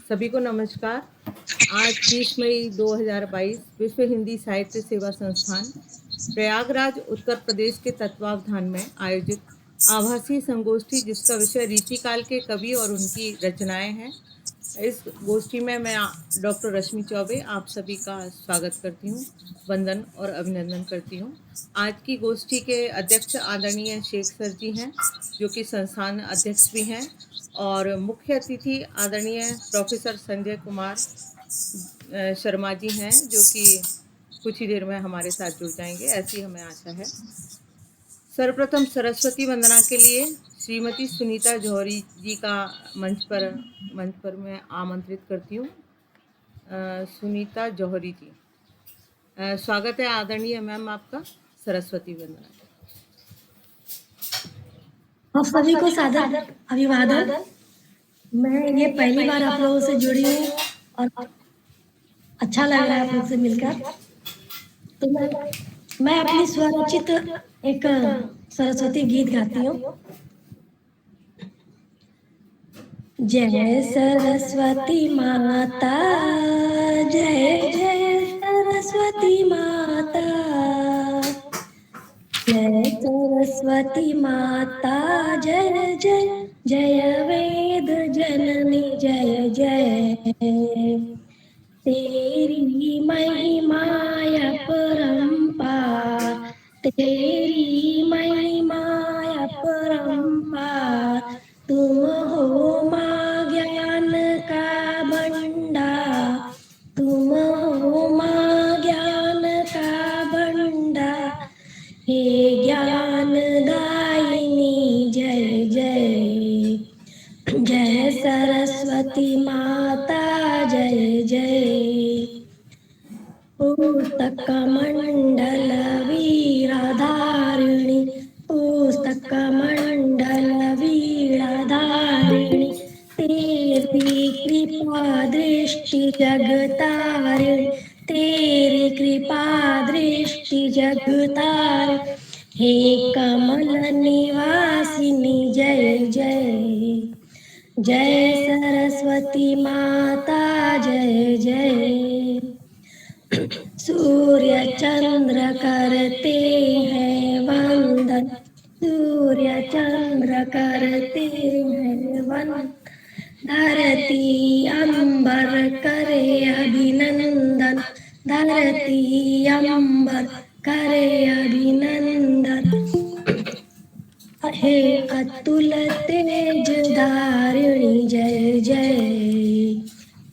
सभी को नमस्कार। आज 30 मई 2022 विश्व हिंदी साहित्य सेवा संस्थान प्रयागराज उत्तर प्रदेश के तत्वावधान में आयोजित आभासी संगोष्ठी जिसका विषय रीतिकाल के कवि और उनकी रचनाएं हैं। इस गोष्ठी में मैं डॉक्टर रश्मि चौबे आप सभी का स्वागत करती हूँ, वंदन और अभिनंदन करती हूँ। आज की गोष्ठी के अध्यक्ष आदरणीय शेख सर जी हैं, जो कि संस्थान अध्यक्ष भी हैं, और मुख्य अतिथि आदरणीय प्रोफेसर संजय कुमार शर्मा जी हैं, जो कि कुछ ही देर में हमारे साथ जुड़ जाएंगे, ऐसी हमें आशा है। सर्वप्रथम सरस्वती वंदना के लिए श्रीमती सुनीता जौहरी जी का मंच पर मैं आमंत्रित करती हूँ। सुनीता जौहरी जी, स्वागत है आदरणीय मैम आपका सरस्वती वंदना। आप सभी को सादर अभिवादन। मैं ये पहली बार आप लोगों से जुड़ी हूँ और अच्छा लग रहा है आप लोग से मिलकर। तो मैं अपनी स्वरचित एक सरस्वती गीत गाती हूँ। जय सरस्वती माता, जय जय सरस्वती माता, जय सरस्वती माता, जय जय जय वेद जननी, जय जय तेरी महिमाय परंपार, तेरी महिमाय परंपार, तुम हो माँ ज्ञान का भंडार, तुम हो माँ ज्ञान का भंडार, हे ज्ञान दायिनी, जय जय जय सरस्वती माता, जय जय पुस्तक मंडल वीराधारिणी, पुस्तक मंडल वीराधारिणी, तेरी कृपा दृष्टि जगतारिणी, तेरी कृपा दृष्टि जगतारिणी, हे कमल निवासिनी, जय जय जय सरस्वती माता, जय जय सूर्य चंद्र करते हैं वंदन, सूर्य चंद्र करते हैं वंदन, धरती अंबर करे अभिनंदन, धरती अंबर करे अभिनंदन, हे अतुल तेज धारिणी, जय जय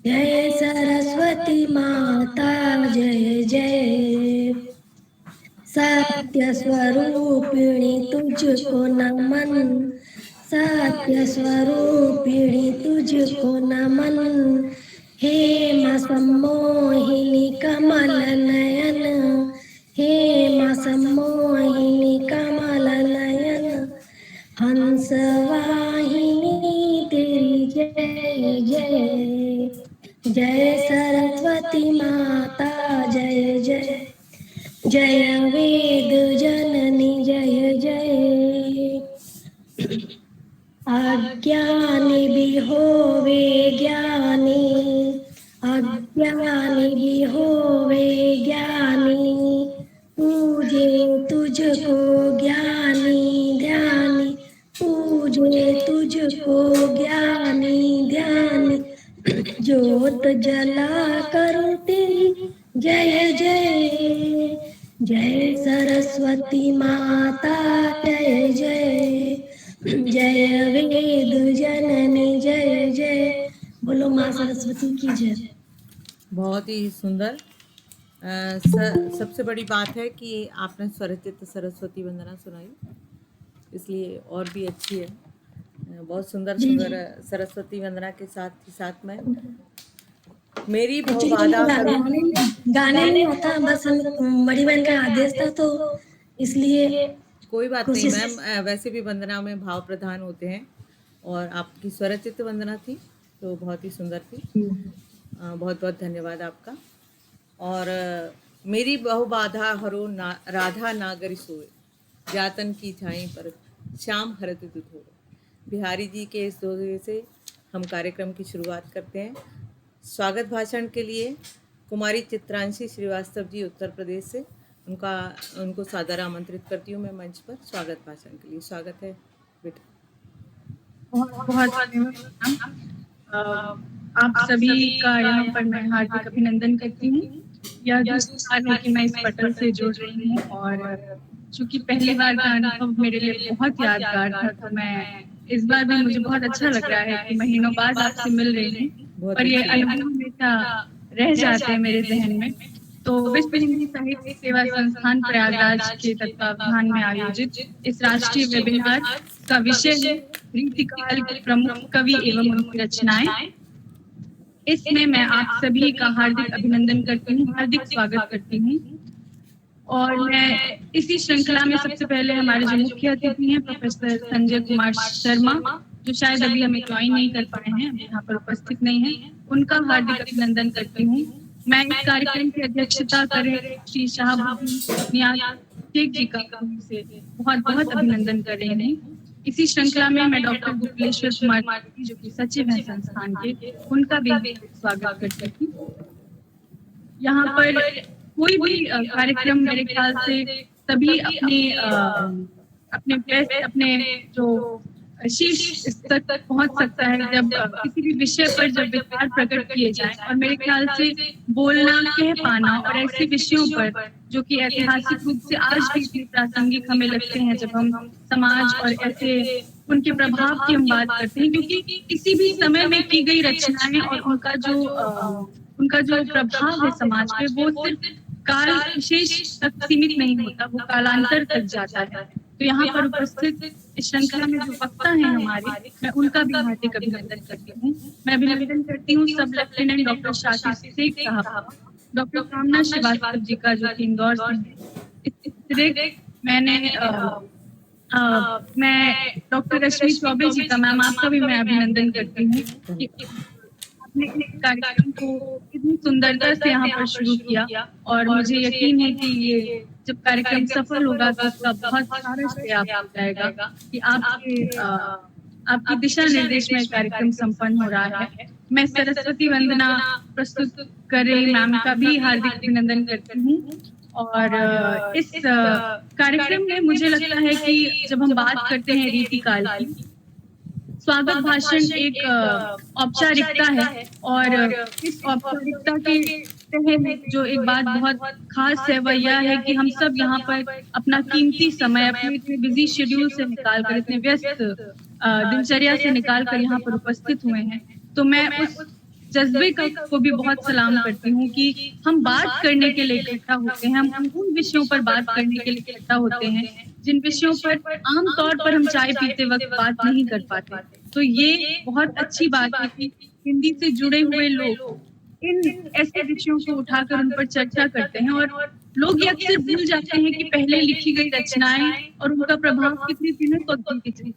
जय सरस्वती माता, जय जय सत्य स्वरूपिणी तुझको नमन, सत्य स्वरूपिणी तुझको नमन, हे माँ सम्मोहिनी कमल नयन, हे माँ सम्मोहिनी कमल नयन, हंस वाहिनी तेरी जय जय, जय सरस्वती माता, जय जय जय वेद जननी, जय जय अज्ञानी भी होवे ज्ञानी, अज्ञानी भी होवे ज्ञानी, पूजे तुझको ज्ञानी ध्यानी, पूजे तुझको ज्ञानी ध्यानी, ज्योत जला कर तेरी जय जय, जय सरस्वती माता, जय जय जय वेद जननी, जय जय बोलो माँ सरस्वती की जय। बहुत ही सुंदर। सबसे बड़ी बात है कि आपने स्वरचित सरस्वती वंदना सुनाई, इसलिए और भी अच्छी है। बहुत सुंदर सुंदर सरस्वती वंदना के साथ ही साथ में मेरी बहुबाधा गाने नहीं होता, बस हम बड़ी बहन का आदेश था तो इसलिए कोई बात नहीं मैम, वैसे भी वंदना में भाव प्रधान होते हैं और आपकी स्वरचित वंदना थी तो बहुत ही सुंदर थी। बहुत बहुत धन्यवाद आपका। और मेरी बहुबाधा हरो राधा नागरी सोए, जातन की छाई पर श्याम हरत दुधो। बिहारी जी के इस दोहे से हम कार्यक्रम की शुरुआत करते हैं। स्वागत भाषण के लिए कुमारी चित्रांशी श्रीवास्तव जी उत्तर प्रदेश से उनको सादर आमंत्रित करती हूँ मैं मंच पर स्वागत भाषण के लिए। स्वागत है बेटा। बहुत बहुत धन्यवाद मैम। आप सभी का यहाँ पर मैं हार्दिक अभिनंदन करती हूँ। यह दूसरी बार है कि मैं इस पटल से जुड़ रही हूँ और चूंकि पहली बार का अनुभव मेरे लिए बहुत यादगार था, तो मैं इस बार भी मुझे बहुत अच्छा लग रहा है कि महीनों बाद आपसे मिल रही हूँ और ये अनुभव हमेशा रह जाते हैं मेरे जहन में। तो विश्व हिंदी साहित्य सेवा संस्थान प्रयागराज के तत्वावधान में आयोजित इस राष्ट्रीय वेबिनार का विषय है रीतिकाल के प्रमुख कवि एवं उनकी रचनाएं। इसमें मैं आप सभी का हार्दिक अभिनंदन करती हूँ, हार्दिक स्वागत करती हूँ। और मैं इसी श्रृंखला में सबसे पहले हमारे जो मुख्य अतिथि हैं प्रोफेसर संजय कुमार शर्मा, जो शायद अभी हमें ज्वाइन नहीं कर पाए हैं, यहाँ पर उपस्थित नहीं है, उनका हार्दिक अभिनंदन करती हूँ। मैं इस कार्यक्रम की अध्यक्षता कर रहे श्री शाहबुद्दीन शेख जी का से बहुत बहुत अभिनंदन कर रही हूँ। इसी श्रृंखला में मैं डॉक्टर गुप्तेश्वर कुमार जो कि सचिव हैं संस्थान के, उनका भी स्वागत करती हूँ। यहाँ पर कोई भी कार्यक्रम मेरे ख्याल से तभी अपने जो शीर्ष स्तर तक पहुंच सकता है जब किसी भी विषय पर जब विचार प्रकट किए जाएं। और मेरे ख्याल से बोलना, कह पाना और ऐसे विषयों पर जो कि ऐतिहासिक रूप से आज भी इतने प्रासंगिक हमें लगते हैं जब हम समाज और ऐसे उनके प्रभाव की हम बात करते हैं, क्योंकि किसी भी समय में की गई रचनाएं और उनका जो प्रभाव है समाज पे, वो सिर्फ काल विशेष तक सीमित नहीं होता, वो कालांतर तक जाता है। तो यहाँ पर उपस्थित इस श्रृंखला में जो वक्ता हैं हमारे, मैं उनका भी हार्दिक अभिनंदन करती हूँ। मैं अभिनंदन करती हूँ सब लेफ्टिनेंट डॉक्टर शाकिर शेख साहब, डॉक्टर कामना श्रीवास्तव जी का जो कि इंदौर से, मैं डॉक्टर रश्मि चौबे जी का, मैम आपका भी मैं अभिनंदन करती हूँ कि आपने इस कार्यक्रम को इतनी सुंदरता से यहाँ पर शुरू किया और मुझे यकीन है कि ये जब कार्यक्रम सफल होगा तो उसका बहुत सारा श्रेय आपको जाएगा कि आपकी दिशा निर्देश में कार्यक्रम संपन्न हो रहा है। मैं सरस्वती वंदना प्रस्तुत कर रही मैम का भी हार्दिक अभिनंदन करती हूँ। और इस कार्यक्रम में मुझे लगता है कि जब हम बात करते हैं रीतिकाल की, स्वागत भाषण एक औपचारिकता है और इस औपचारिकता के तहत जो एक बात बहुत खास है वह यह है कि हम सब यहाँ पर अपना कीमती समय अपने इतने बिजी शेड्यूल से निकालकर, इतने व्यस्त दिनचर्या से निकालकर यहाँ पर उपस्थित हुए हैं। तो मैं उस जज्बे को भी बहुत सलाम करती हूँ कि हम बात करने के लिए इकट्ठा होते हैं, हम उन विषयों पर बात करने के लिए इकट्ठा होते हैं जिन विषयों पर आमतौर पर हम चाय पीते वक्त बात नहीं कर पाते। तो ये बहुत अच्छी बात है कि हिंदी से जुड़े हुए लोग इन ऐसे विषयों को उठाकर उन पर चर्चा करते हैं। और लोग ये अक्सर भूल जाते हैं कि पहले लिखी गई रचनाएं और उनका प्रभाव कितने दिनों तक है।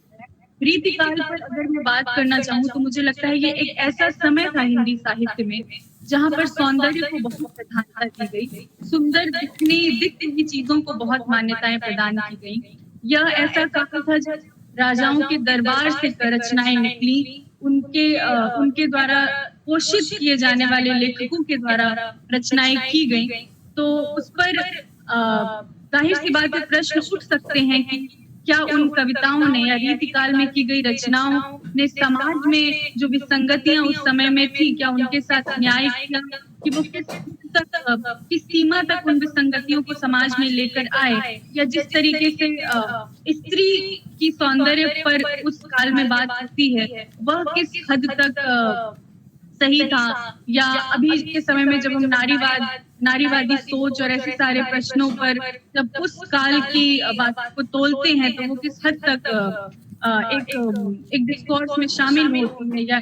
रीतिकाल पर अगर मैं बात करना चाहूँ तो मुझे लगता है ये एक ऐसा समय था हिंदी साहित्य में जहाँ पर सौंदर्य को बहुत प्रधानता दी गई, सुंदर दिख रही चीजों को बहुत मान्यताएं प्रदान की गई। यह ऐसा काल था जब राजाओं के दरबार से रचनाएं निकली, उनके द्वारा पोषित किए जाने वाले लेखकों के द्वारा रचनाएं की गई। तो उस पर जाहिर सी बात है प्रश्न उठ सकते हैं कि क्या उन कविताओं ने या रीतिकाल में की गई रचनाओं ने समाज में जो विसंगतियां उस समय में थी, क्या उनके साथ न्याय किया, कि वो किस सीमा तक उन विसंगतियों को समाज में लेकर आए, या जिस तरीके से स्त्री की सौंदर्य पर उस काल में बात होती है वह किस हद तक सही था, या अभी के समय में जब हम नारीवादी सोच और ऐसे सारे प्रश्नों पर जब उस काल की बात को तोलते हैं तो वो किस हद तक एक डिस्कोर्स में शामिल होती है, या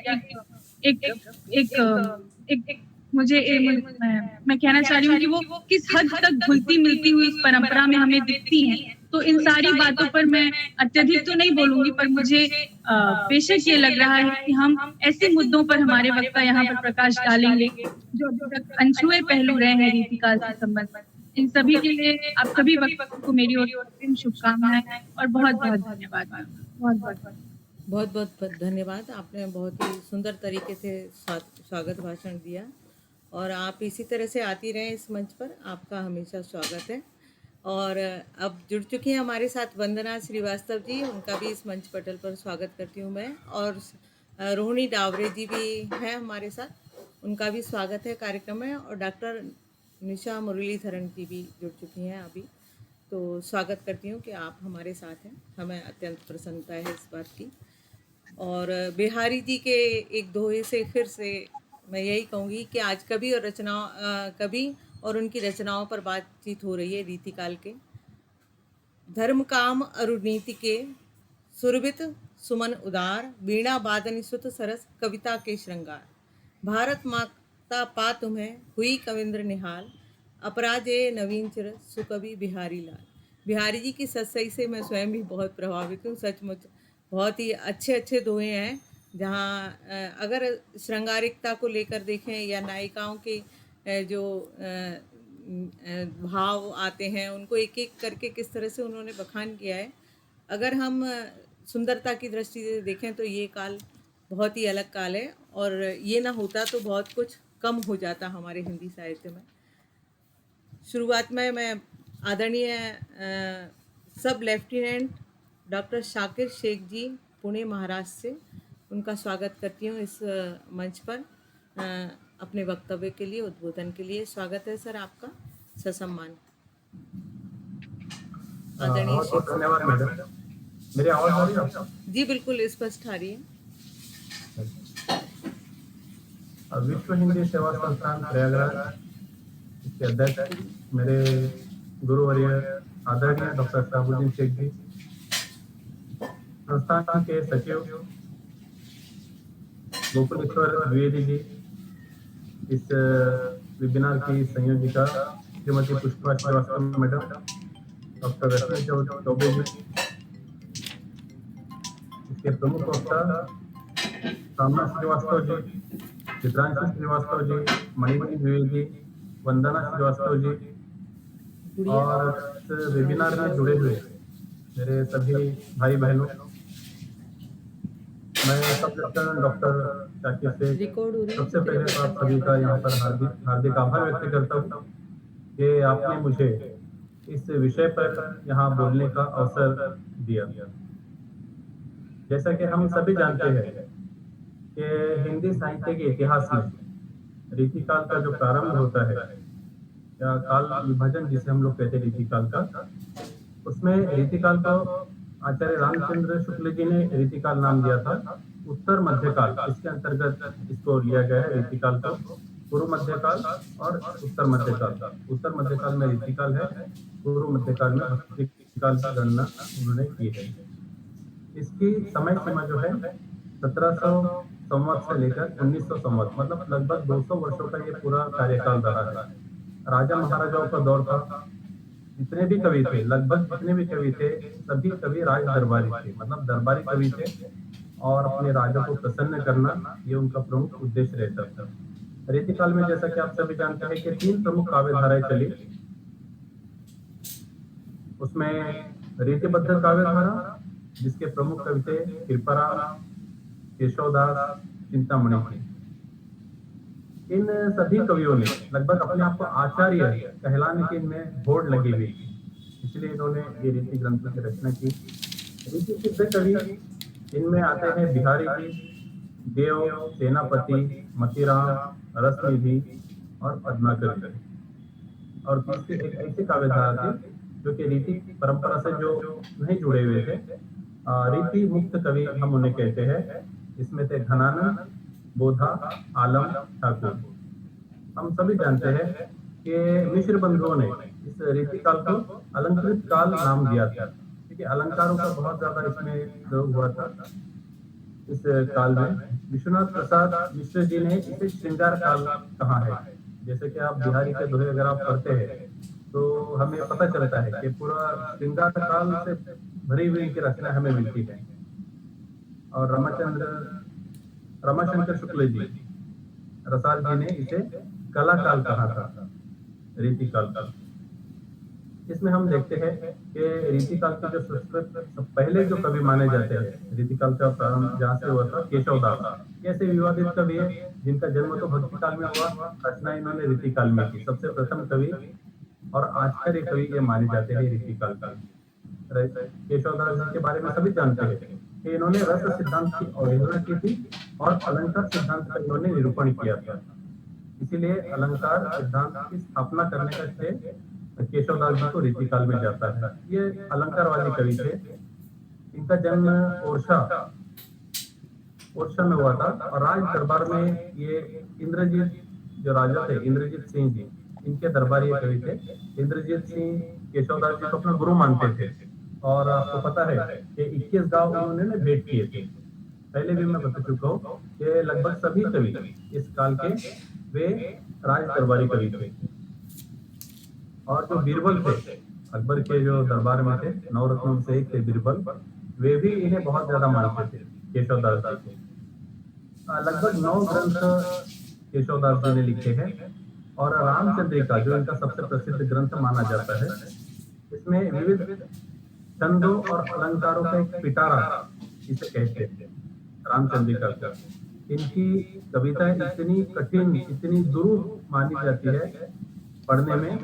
मैं कहना चाह रही हूँ कि वो किस हद तक घुलती मिलती हुई इस परंपरा में हमें दिखती हैं। तो इन सारी बातों पर मैं अत्यधिक तो नहीं बोलूंगी, पर मुझे बेशक ये लग रहा है कि हम ऐसे मुद्दों पर हमारे वक्ता यहाँ पर प्रकाश डालेंगे जो अभी तक अनछुए पहलू रहे हैं रीतिकाल से संबंधित। इन सभी के लिए आप सभी वक्ताओं को मेरी ओर से शुभकामनाएं और बहुत बहुत धन्यवाद। बहुत बहुत बहुत बहुत धन्यवाद। आपने बहुत ही सुंदर तरीके से स्वागत भाषण दिया और आप इसी तरह से आती रहें इस मंच पर। आपका हमेशा स्वागत है। और अब जुड़ चुकी हैं हमारे साथ वंदना श्रीवास्तव जी, उनका भी इस मंच पटल पर स्वागत करती हूँ मैं। और रोहिणी डावरे जी भी हैं हमारे साथ, उनका भी स्वागत है कार्यक्रम में। और डॉक्टर निशा मुरलीधरन जी भी जुड़ चुकी हैं अभी। तो स्वागत करती हूँ कि आप हमारे साथ हैं, हमें अत्यंत प्रसन्नता है इस बात की। और बिहारी जी के एक दोहे से फिर से मैं यही कहूँगी कि आज कवि और उनकी रचनाओं पर बातचीत हो रही है रीतिकाल के। धर्म काम अरुनीति के सुरभित सुमन उदार, वीणा बादन सुत सरस कविता के श्रृंगार। भारत माता पा तुम्हें हुई कविंद्र निहाल, अपराजय नवीन चिर सुकवि बिहारी लाल। बिहारी जी की सच्चाई से मैं स्वयं भी बहुत प्रभावित हूँ। सचमुच बहुत ही अच्छे अच्छे दोहे हैं, जहाँ अगर श्रृंगारिकता को लेकर देखें या नायिकाओं के जो भाव आते हैं उनको एक एक करके किस तरह से उन्होंने बखान किया है। अगर हम सुंदरता की दृष्टि से देखें तो ये काल बहुत ही अलग काल है, और ये ना होता तो बहुत कुछ कम हो जाता हमारे हिंदी साहित्य में। शुरुआत में मैं आदरणीय सब लेफ्टिनेंट डॉक्टर शाकिर शेख जी, पुणे महाराष्ट्र से, उनका स्वागत करती हूँ इस मंच पर अपने वक्तव्य के लिए, उद्बोधन के लिए। स्वागत है सर आपका, ससम्मान। आदरणीय बहुत बहुत धन्यवाद मैडम। मेरी आवाज आ रही है आपको? जी बिल्कुल स्पष्ट आ रही है। विश्व हिंदी सेवा संस्थान प्रयागराज इसके अध्यक्ष मेरे गुरुवर्य आदरणीय डॉक्टर शाहबुद्दीन शेख जी, संस्थान के सचिव गोकुलेश्वर द्विवेदी जी, इस वेबिनार की संयोजिका श्रीमती पुष्पा श्रीवास्तव मैडम, डॉक्टर रश्मि चौबे जी, इसके प्रमुख वक्ता सामना श्रीवास्तव जी, चित्रांशु श्रीवास्तव जी, मणिमणि द्विवेदी, वंदना श्रीवास्तव जी, और इस वेबिनार में जुड़े हुए मेरे सभी भाई बहनों, मैं सब डॉक्टर शाकिर से सबसे पहले तो आप सभी का यहाँ पर हार्दिक हार्दिक आभार व्यक्त करता हूँ कि आपने मुझे इस विषय पर यहाँ बोलने का अवसर दिया। जैसा कि हम सभी जानते हैं कि हिंदी साहित्य के इतिहास में रीतिकाल का जो प्रारंभ होता है, या काल विभाजन जिसे हम लोग कहते हैं रीतिकाल का, उसमें रीतिकाल को आचार्य रामचंद्र शुक्ल जी ने रीतिकाल नाम दिया था। उत्तर मध्यकाल इसके अंतर्गत इसको लिया गया है रीतिकाल को। पूर्व मध्यकाल और उत्तर मध्यकाल। उत्तर मध्यकाल में रीतिकाल है, पूर्व मध्यकाल में रीतिकाल की गणना उन्होंने की है। इसकी समय सीमा जो है 1700 संवत से लेकर 1900 संवत, मतलब लगभग 200 वर्षों का ये पूरा कार्यकाल रहा है। राजा महाराजाओं का दौर था। जितने भी कवि थे, लगभग जितने भी कवि थे, सभी कवि राज दरबारी थे, मतलब दरबारी कवि थे, और अपने राजा को प्रसन्न करना ये उनका प्रमुख उद्देश्य रहता था। रीतिकाल में जैसा कि आप सभी जानते हैं कि 3 प्रमुख काव्य धाराएं चली। उसमें रीतिबद्ध काव्य धारा, जिसके प्रमुख कवि थे कृपाराम, केशवदास, चिंतामणि थे। इन सभी कवियों ने लगभग अपने आप को आचार्य कहलाने की इनमें होड़ लगी हुई, इसलिए इन्होंने ये रीति ग्रंथों की रचना की। रीति सिद्ध कवि इनमें आते हैं बिहारी जी, देव, सेनापति, मतीराम, रसनिधि और पद्माकर जी। और तीसरी एक ऐसी काव्यधारा थी जो कि रीति परंपरा से जो नहीं जुड़े हुए थे, रीति मुक्त कवि हम उन्हें कहते हैं। इसमें थे घनानंद, बोधा, आलम, ठाकुर। हम सभी जानते हैं कि मिश्र बंधुओं ने इस रीतिकाल को अलंकृत काल नाम दिया था, क्योंकि अलंकारों का बहुत ज्यादा इसमें प्रयोग हुआ था इस काल में। विश्वनाथ प्रसाद मिश्र जी ने इसे श्रृंगार काल कहा है। जैसे कि आप बिहारी के दोहे अगर आप पढ़ते हैं तो हमें पता चलता है कि पूरा श्रृंगार काल से भरी हुई इनकी रचना हमें मिलती है। और रमाशंकर शुक्ल जी, रसाल जी ने इसे कला काल कहा था, रीतिकाल का। इसमें हम देखते हैं कि रीतिकाल के जो संस्कृत पहले जो कवि माने जाते हैं, रीतिकाल का प्रारंभ जहाँ से हुआ था केशवदास, ऐसे विवादित कवि है जिनका जन्म तो भक्ति काल में हुआ, रचना इन्होंने रीतिकाल में की। सबसे प्रथम कवि और आचार्य कवि ये माने जाते हैं रीतिकाल का। केशवदास जी के बारे में सभी जानते हैं कि इन्होंने रस सिद्धांत की अवहेलना की थी और अलंकार सिद्धांत का इन्होंने निरूपण किया था। इसीलिए अलंकार सिद्धांत की स्थापना करने का श्रेय केशवदास जी को रीतिकाल में जाता है। ये अलंकारवादी कवि थे। इनका जन्म ओरछा में हुआ था और राज दरबार में ये इंद्रजीत जो राजा थे, इंद्रजीत सिंह जी, इनके दरबारी कवि थे। इंद्रजीत सिंह केशवदास जी को अपना गुरु मानते थे और आपको पता है कि 21 गांव उन्होंने ना भेंट किए थे। पहले भी मैं बता चुका हूँ कि लगभग सभी कवि इस काल के वे राज दरबारी कवि थे। और जो बीरबल थे, अकबर के जो दरबार में थे, नवरत्नों से एक थे बीरबल, वे भी इन्हें बहुत ज्यादा मानते थे केशवदास जी को। लगभग 9 ग्रंथ केशवदास जी ने लिखे हैं और रामचंद्रिका जो इनका सबसे प्रसिद्ध ग्रंथ माना जाता है, इसमें विविध छंदों और अलंकारों का एक पिटारा इसे कहते हैं रामचंद्रिका का। इनकी कविताएं इतनी कठिन, इतनी दुरूह मानी जाती है पढ़ने में,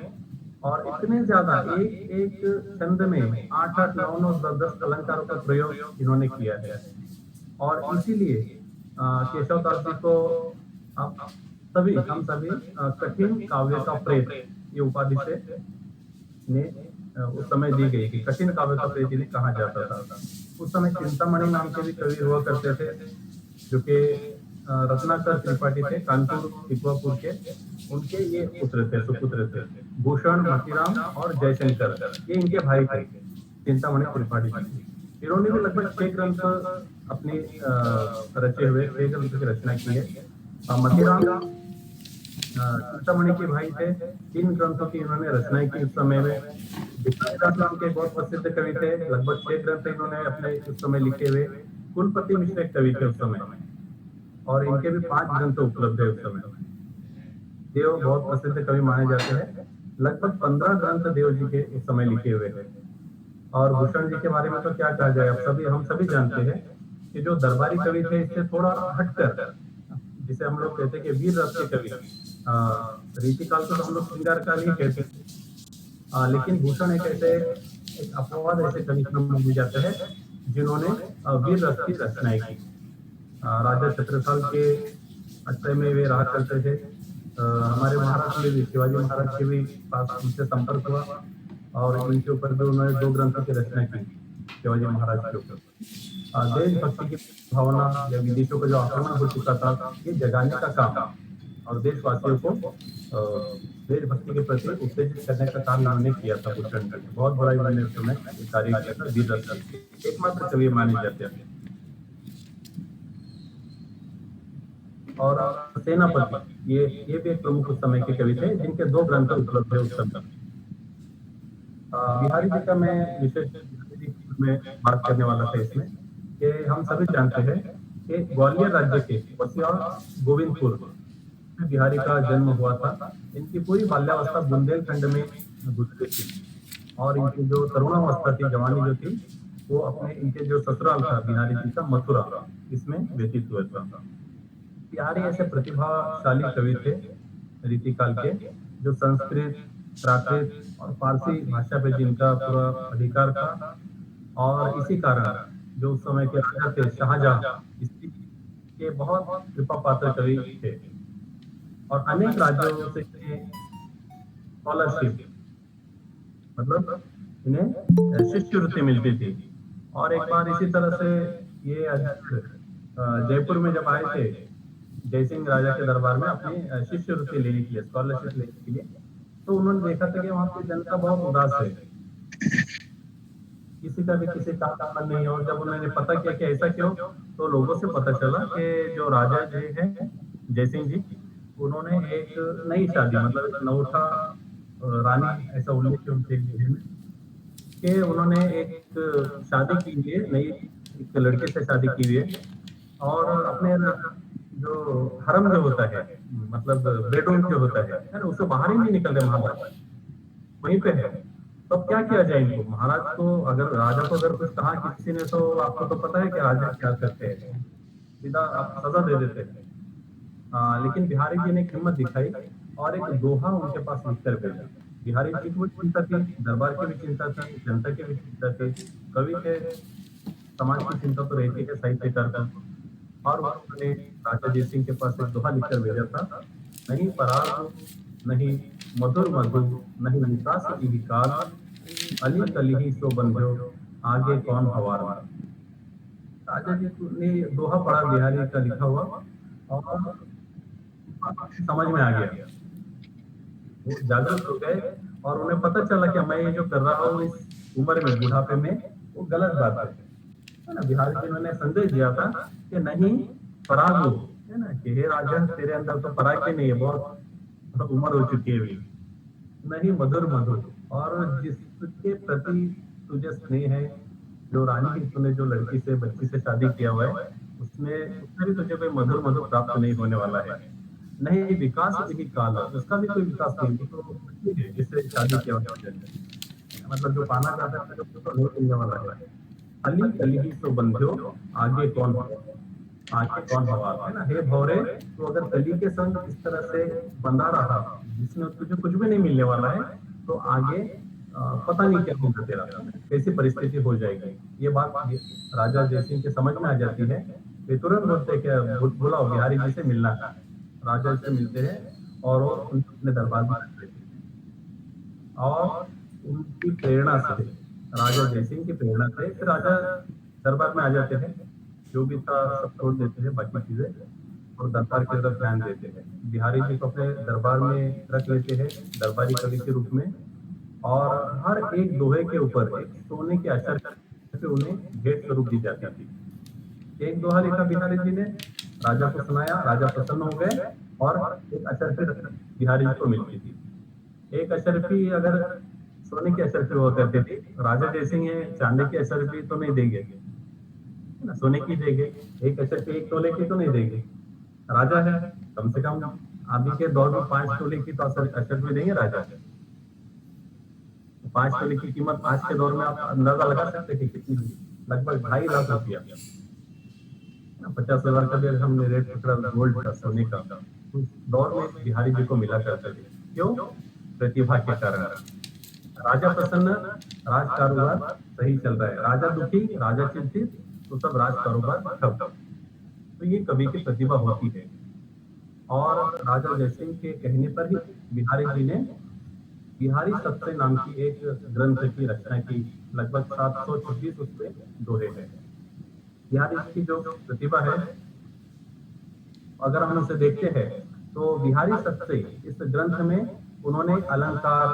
और इतने ज्यादा एक एक छंद में 8-8, 9-9, 10-10 अलंकारों का प्रयोग इन्होंने किया है। और इसीलिए केशवदास जी को हम सभी कठिन काव्य का प्रेत ये उपाधि से ने उस समय दी गई कि कठिन काव्य का प्रेत इन्हें कहा जाता था। उस समय चिंतामणि नाम के भी कवि हुआ करते थे जो कि रत्नाकर त्रिपाठी थे, कानपुर टिकवापुर के। उनके ये पुत्र थे, सुपुत्र थे, भूषण, मतीराम और जयशंकर, ये इनके भाई थे चिंतामणि त्रिपाठी जी। इन्होंने भी लगभग 6 ग्रंथ अपने रचे हुए, 6 ग्रंथ की रचना की है। मतीराम चिंतामणि के भाई थे, 3 ग्रंथों की इन्होंने रचनाएं की उस समय में। विकासदास नाम के बहुत प्रसिद्ध कवि थे, लगभग 6 ग्रंथ इन्होंने अपने उस समय लिखे हुए। कुलपति मिश्र एक कवि थे उस समय और इनके भी 5 ग्रंथ उपलब्ध है उस समय। देव बहुत प्रसिद्ध कवि माने जाते हैं, लगभग 15 ग्रंथ देव जी के उस समय लिखे हुए हैं। और भूषण जी के बारे में तो क्या कहा जाए, हम सभी जानते हैं कि जो दरबारी कवि थे इससे थोड़ा हटकर, जिसे हम लोग कहते हैं कि वीर रस के कवि, रीतिकाल को तो हम लोग श्रृंगार काल ही कहते हैं, लेकिन भूषण एक ऐसे एक अपवाद ऐसे कवि माने जाते हैं जिन्होंने वीर रस की रचनाएं की। राजा छत्रसाल के आश्रय में वे रहा करते थे। हमारे महाराज में भी शिवाजी महाराज के भी पास उनसे संपर्क हुआ और इनके ऊपर भी उन्होंने 2 ग्रंथों की रचना की शिवाजी महाराज के ऊपर। देशभक्ति की भावना या विदेशों का जो आक्रमण हो चुका था, ये जगाने का काम और देशवासियों को देशभक्ति के प्रति उत्तेजित करने का काम इन्होंने किया था। भूषण जी बहुत बड़ा इन्होंने उस समय कार्य किया था। वीर रस एकमात्र कवि माने जाते हैं। और सेनापति ये भी एक प्रमुख उस समय के कवि थे जिनके 2 ग्रंथ उपलब्ध है उस समय। बिहारी जी का मैं विशेष में बात करने वाला था इसमें कि हम सभी जानते हैं कि ग्वालियर राज्य के बसिया गोविंदपुर में बिहारी का जन्म हुआ था। इनकी पूरी बाल्यावस्था बुंदेलखंड में गुजरी थी और इनकी जो तरुणावस्था थी, जवानी जो थी, वो अपने इनके जो ससुराल था बिहारी जी का मथुरा, इसमें व्यतीत हुआ था। बिहारी ऐसे प्रतिभाशाली कवि थे रीतिकाल के जो संस्कृत, प्राकृत और फारसी भाषा पे जिनका पूरा अधिकार था। और इसी कारण जो उस समय के राजा थे शाहजहां, इसके बहुत कृपा पात्र कवि थे और अनेक राज्यों से स्कॉलरशिप मतलब इन्हें शिष्यवृत्ति मिलती थी। और एक बार इसी तरह से ये जयपुर में जब आए थे जयसिंह राजा के दरबार में अपनी शिष्यवृत्ति लेने के लिए, स्कॉलरशिप लेने के लिए, तो उन्होंने देखा था कि वहां की जनता बहुत उदास है, किसी का भी किसी का मन नहीं है। और जब उन्होंने पता किया कि ऐसा क्यों, तो लोगों से पता चला कि जो राजा जी हैं जयसिंह जी, उन्होंने एक नई शादी मतलब नौठा रानी ऐसा उल्लेख है उनके में कि उन्होंने एक शादी की हुई है, नई एक लड़के से शादी की हुई है और अपने जो हरम जो होता है मतलब बेडरूम जो होता है उससे बाहर ही नहीं निकल रहे, वहां वहीं पे है। तो अब क्या किया जाए इनको? महाराज को अगर राजा को अगर कुछ कहा किसी ने तो आपको तो पता है कि राजा क्या करते हैं, सीधा आप सजा दे देते हैं। लेकिन बिहारी जी ने एक हिम्मत दिखाई और एक दोहा उनके पास लिख कर भेजा। बिहारी जी की भी चिंता थी, दरबार की भी चिंता थी, जनता की भी चिंता थी, कवि के समाज की चिंता तो रहती है साहित्यकार को। और उन्होंने राजा जय सिंह के पास एक दोहा लिखकर भेजा था, नहीं पराग, नहीं मधुर मधु, नहीं विकास की काल, अली कली सो बंध्यो, आगे कौन हवार। राजा जी ने दोहा पढ़ा बिहारी का लिखा हुआ और समझ में आ गया, वो जागरूक हो गए और उन्हें पता चला कि मैं ये जो कर रहा हूँ इस उम्र में, बुढ़ापे में, वो गलत बात है ना। बिहारी जी ने संदेश दिया था कि नहीं पराग हो, है ना, कि हे राजा तेरे अंदर तो पराग ही नहीं है, बहुत उम्र हो चुकी है अभी, नहीं मधुर मधुर, और जिसके प्रति तुझे स्नेह है, जो रानी की तूने जो लड़की से बच्ची से शादी किया हुआ है, उसमें भी तुझे कोई मधुर मधुर प्राप्त नहीं होने वाला है। नहीं विकास भी काल है, उसका भी कोई विकास नहीं, वो तो बच्ची है जिससे शादी किया हुआ है, मतलब जो पाना चाहता है तो नहीं मिलने वाला है। अली कली सो बंध्यो, आगे कौन आगे कौन हवा, है ना। हे भौरे, तो अगर कली के संग इस तरह से बंधा रहा जिसमें तुझे कुछ भी नहीं मिलने वाला है, तो आगे पता नहीं क्या होगा तेरा, कैसी परिस्थिति हो जाएगी। ये बात राजा जयसिंह के समझ में आ जाती है। वे तुरंत बोलते क्या, बुलाओ बिहारी जी से मिलना है। राजा से मिलते हैं और वो अपने दरबार में रख लेते हैं और उनकी प्रेरणा से, राजा जयसिंह की प्रेरणा से फिर राजा दरबार में आ जाते हैं, जो भी था सब छोड़ देते हैं बाकी चीजें और दरबार की तरफ ध्यान देते हैं। बिहारी जी को अपने दरबार में रख लेते हैं दरबारी कवि के रूप में, और हर एक दोहे के ऊपर एक सोने के अक्षर से उन्हें भेंट स्वरूप दी जाती थी। एक दोहा लिखा बिहारी जी ने, राजा को सुनाया, राजा प्रसन्न हो गए और एक अशर्फी बिहारी जी को मिलती थी। एक अशर्फी अगर सोने की अशर्फी हुआ करती थी, राजा जैसे ही चांदी की अशर्फी तो नहीं देंगे, है ना, सोने की देंगे। एक अशर्फी 1 तोले की तो नहीं देंगे, राजा है, कम से कम अभी के दौर में 5 तोले की तो अशर्फी देंगे राजा। 5 तोले की कीमत आज के दौर में आप अंदाजा लगा सकते हैं कि कितनी, लगभग 2.5 लाख रुपया। 50,000 का भी अगर हमने रेट पकड़ा गोल्ड का, सोने का, उस दौर में बिहारी जी को मिला करते थे। क्यों? प्रतिभा के कारण। राजा प्रसन्न, राज कारोबार सही चल रहा है, राजा दुखी, राजा चिंतित, तो सब राज कारोबार ठप। तो ये कवि की प्रतिभा होती है। और राजा जयसिंह के कहने पर ही बिहारी जी ने बिहारी सत्य नाम की एक ग्रंथ की रचना की। लगभग 726 उसमें दोहे हैं। बिहारी की जो प्रतिभा है, अगर हम उसे देखते हैं तो बिहारी सत्य इस ग्रंथ में उन्होंने अलंकार,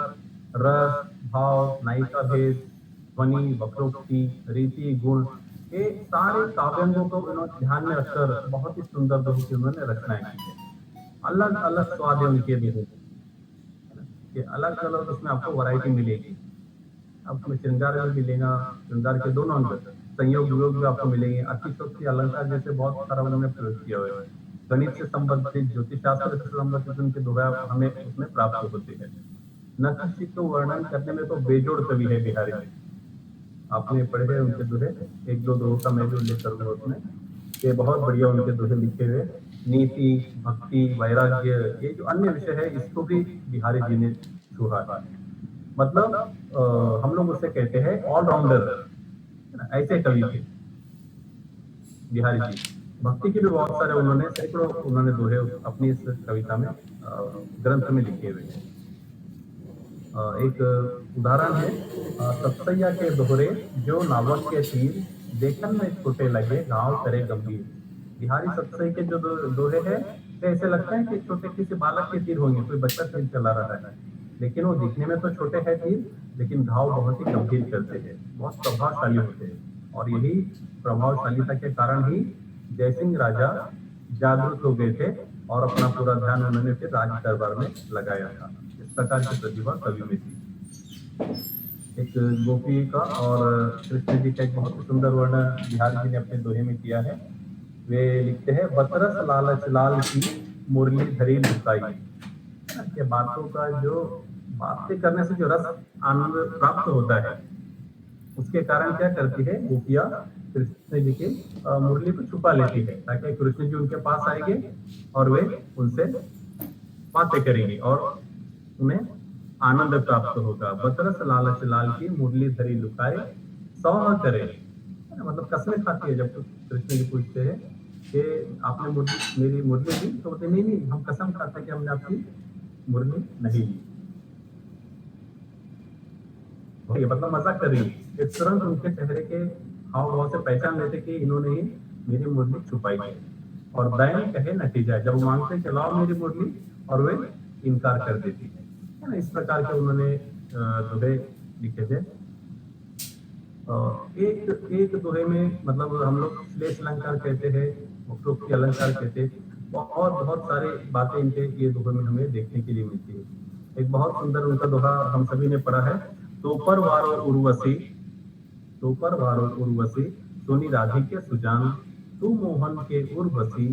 रस, भाव, नायिका भेद, ध्वनि, वक्रोक्ति, रीति, गुण, ये सारे काव्यांगों को उन्होंने ध्यान में रखकर बहुत ही सुंदर दोहे की उन्होंने रचनाएं की है। अलग अलग स्वाद है उनके दोहे के, अलग अलग उसमें आपको वैरायटी मिलेगी। आपको श्रृंगार भी मिलेगा, श्रृंगार के दोनों अंग, संयोग वियोग भी आपको मिलेंगे, अतिशोक्ति, अलंकार जैसे बहुत सारा उन्होंने प्रयोग किया हुआ है। गणित से संबंधित, ज्योतिष शास्त्र से संबंधित उनके दोहे हमें उसमें प्राप्त होते हैं। नक्षत्र को वर्णन करने में तो बेजोड़ कवि है बिहारी जी। आपने पढ़े हैं उनके दोहे, 1-2 दोहों का मैं भी उल्लेख करूंगा उसमें, ये बहुत बढ़िया उनके दोहे लिखे हुए। नीति, भक्ति, वैराग्य, ये जो अन्य विषय है इसको भी बिहारी जी ने छुआ है। मतलब हम लोग उसे कहते हैं ऑलराउंडर, ऐसे कवि थे बिहारी जी। भक्ति के भी बहुत सारे उन्होंने, सैकड़ों उन्होंने दोहे अपनी इस कविता में, ग्रंथ में लिखे हुए हैं। एक उदाहरण है, सतसैया के दोहरे जो नावक के तीर, देखन में छोटे लगे गांव करे गंभीर। बिहारी सतसई के जो दोहे हैं, तो ऐसे लगता है कि छोटे किसी बालक के तीर होंगे, कोई बच्चा तीर चला रहा है, लेकिन वो दिखने में तो छोटे हैं तीर, लेकिन घाव बहुत ही गंभीर करते हैं, बहुत प्रभावशाली होते हैं। और यही प्रभावशालीता के कारण ही जयसिंह राजा जागरूक हो गए थे और अपना पूरा ध्यान उन्होंने फिर राज दरबार में लगाया था। इस प्रकार की प्रतिभा कवि में थी। एक गोपी का और कृष्ण जी का एक बहुत सुंदर वर्णन बिहारी जी ने अपने दोहे में किया है। वे लिखते हैं, बतरस लालच लाल की मुरली धरी लुकाई। के बातों का जो बातें करने से जो रस आनंद प्राप्त होता है, उसके कारण क्या करती है गोपियाँ कृष्ण जी की मुरली को छुपा लेती है, ताकि कृष्ण जी उनके पास आएंगे और वे उनसे बातें करेंगी और उन्हें आनंद प्राप्त होगा। बतरस लालच लाल की मुरली धरी लुकाए सौह करे, है ना? मतलब कसमें खाती है जब कृष्ण जी पूछते हैं कि आपने मुरली मेरी मुरली ली, तो बोलते नहीं नहीं, हम कसम खाते हैं कि हमने आपकी मुरली नहीं ली। ये मतलब मजाक कर रही है। ये तुरंत उनके चेहरे के हाव भाव से पहचान लेते कि इन्होंने ही मेरी मुरली छुपाई है। और बैन कहे नतीजा, जब वो मांगते चलाओ मेरी मुरली और वे इनकार कर देती है ना? इस प्रकार के उन्होंने दोहे लिखे थे। एक एक दोहे में मतलब हम लोग श्लेष अलंकार कहते हैं, मुक्तोक्ति अलंकार कहते हैं, और बहुत सारे बातें इनके ये दोहे में हमें देखने के लिए मिलती है। एक बहुत सुंदर उनका दोहा हम सभी ने पढ़ा है, तोपर वारो उर्वशी, तोपर वारो उर्वशी, सोनी राधिके सुजान, तू मोहन के उर्वशी,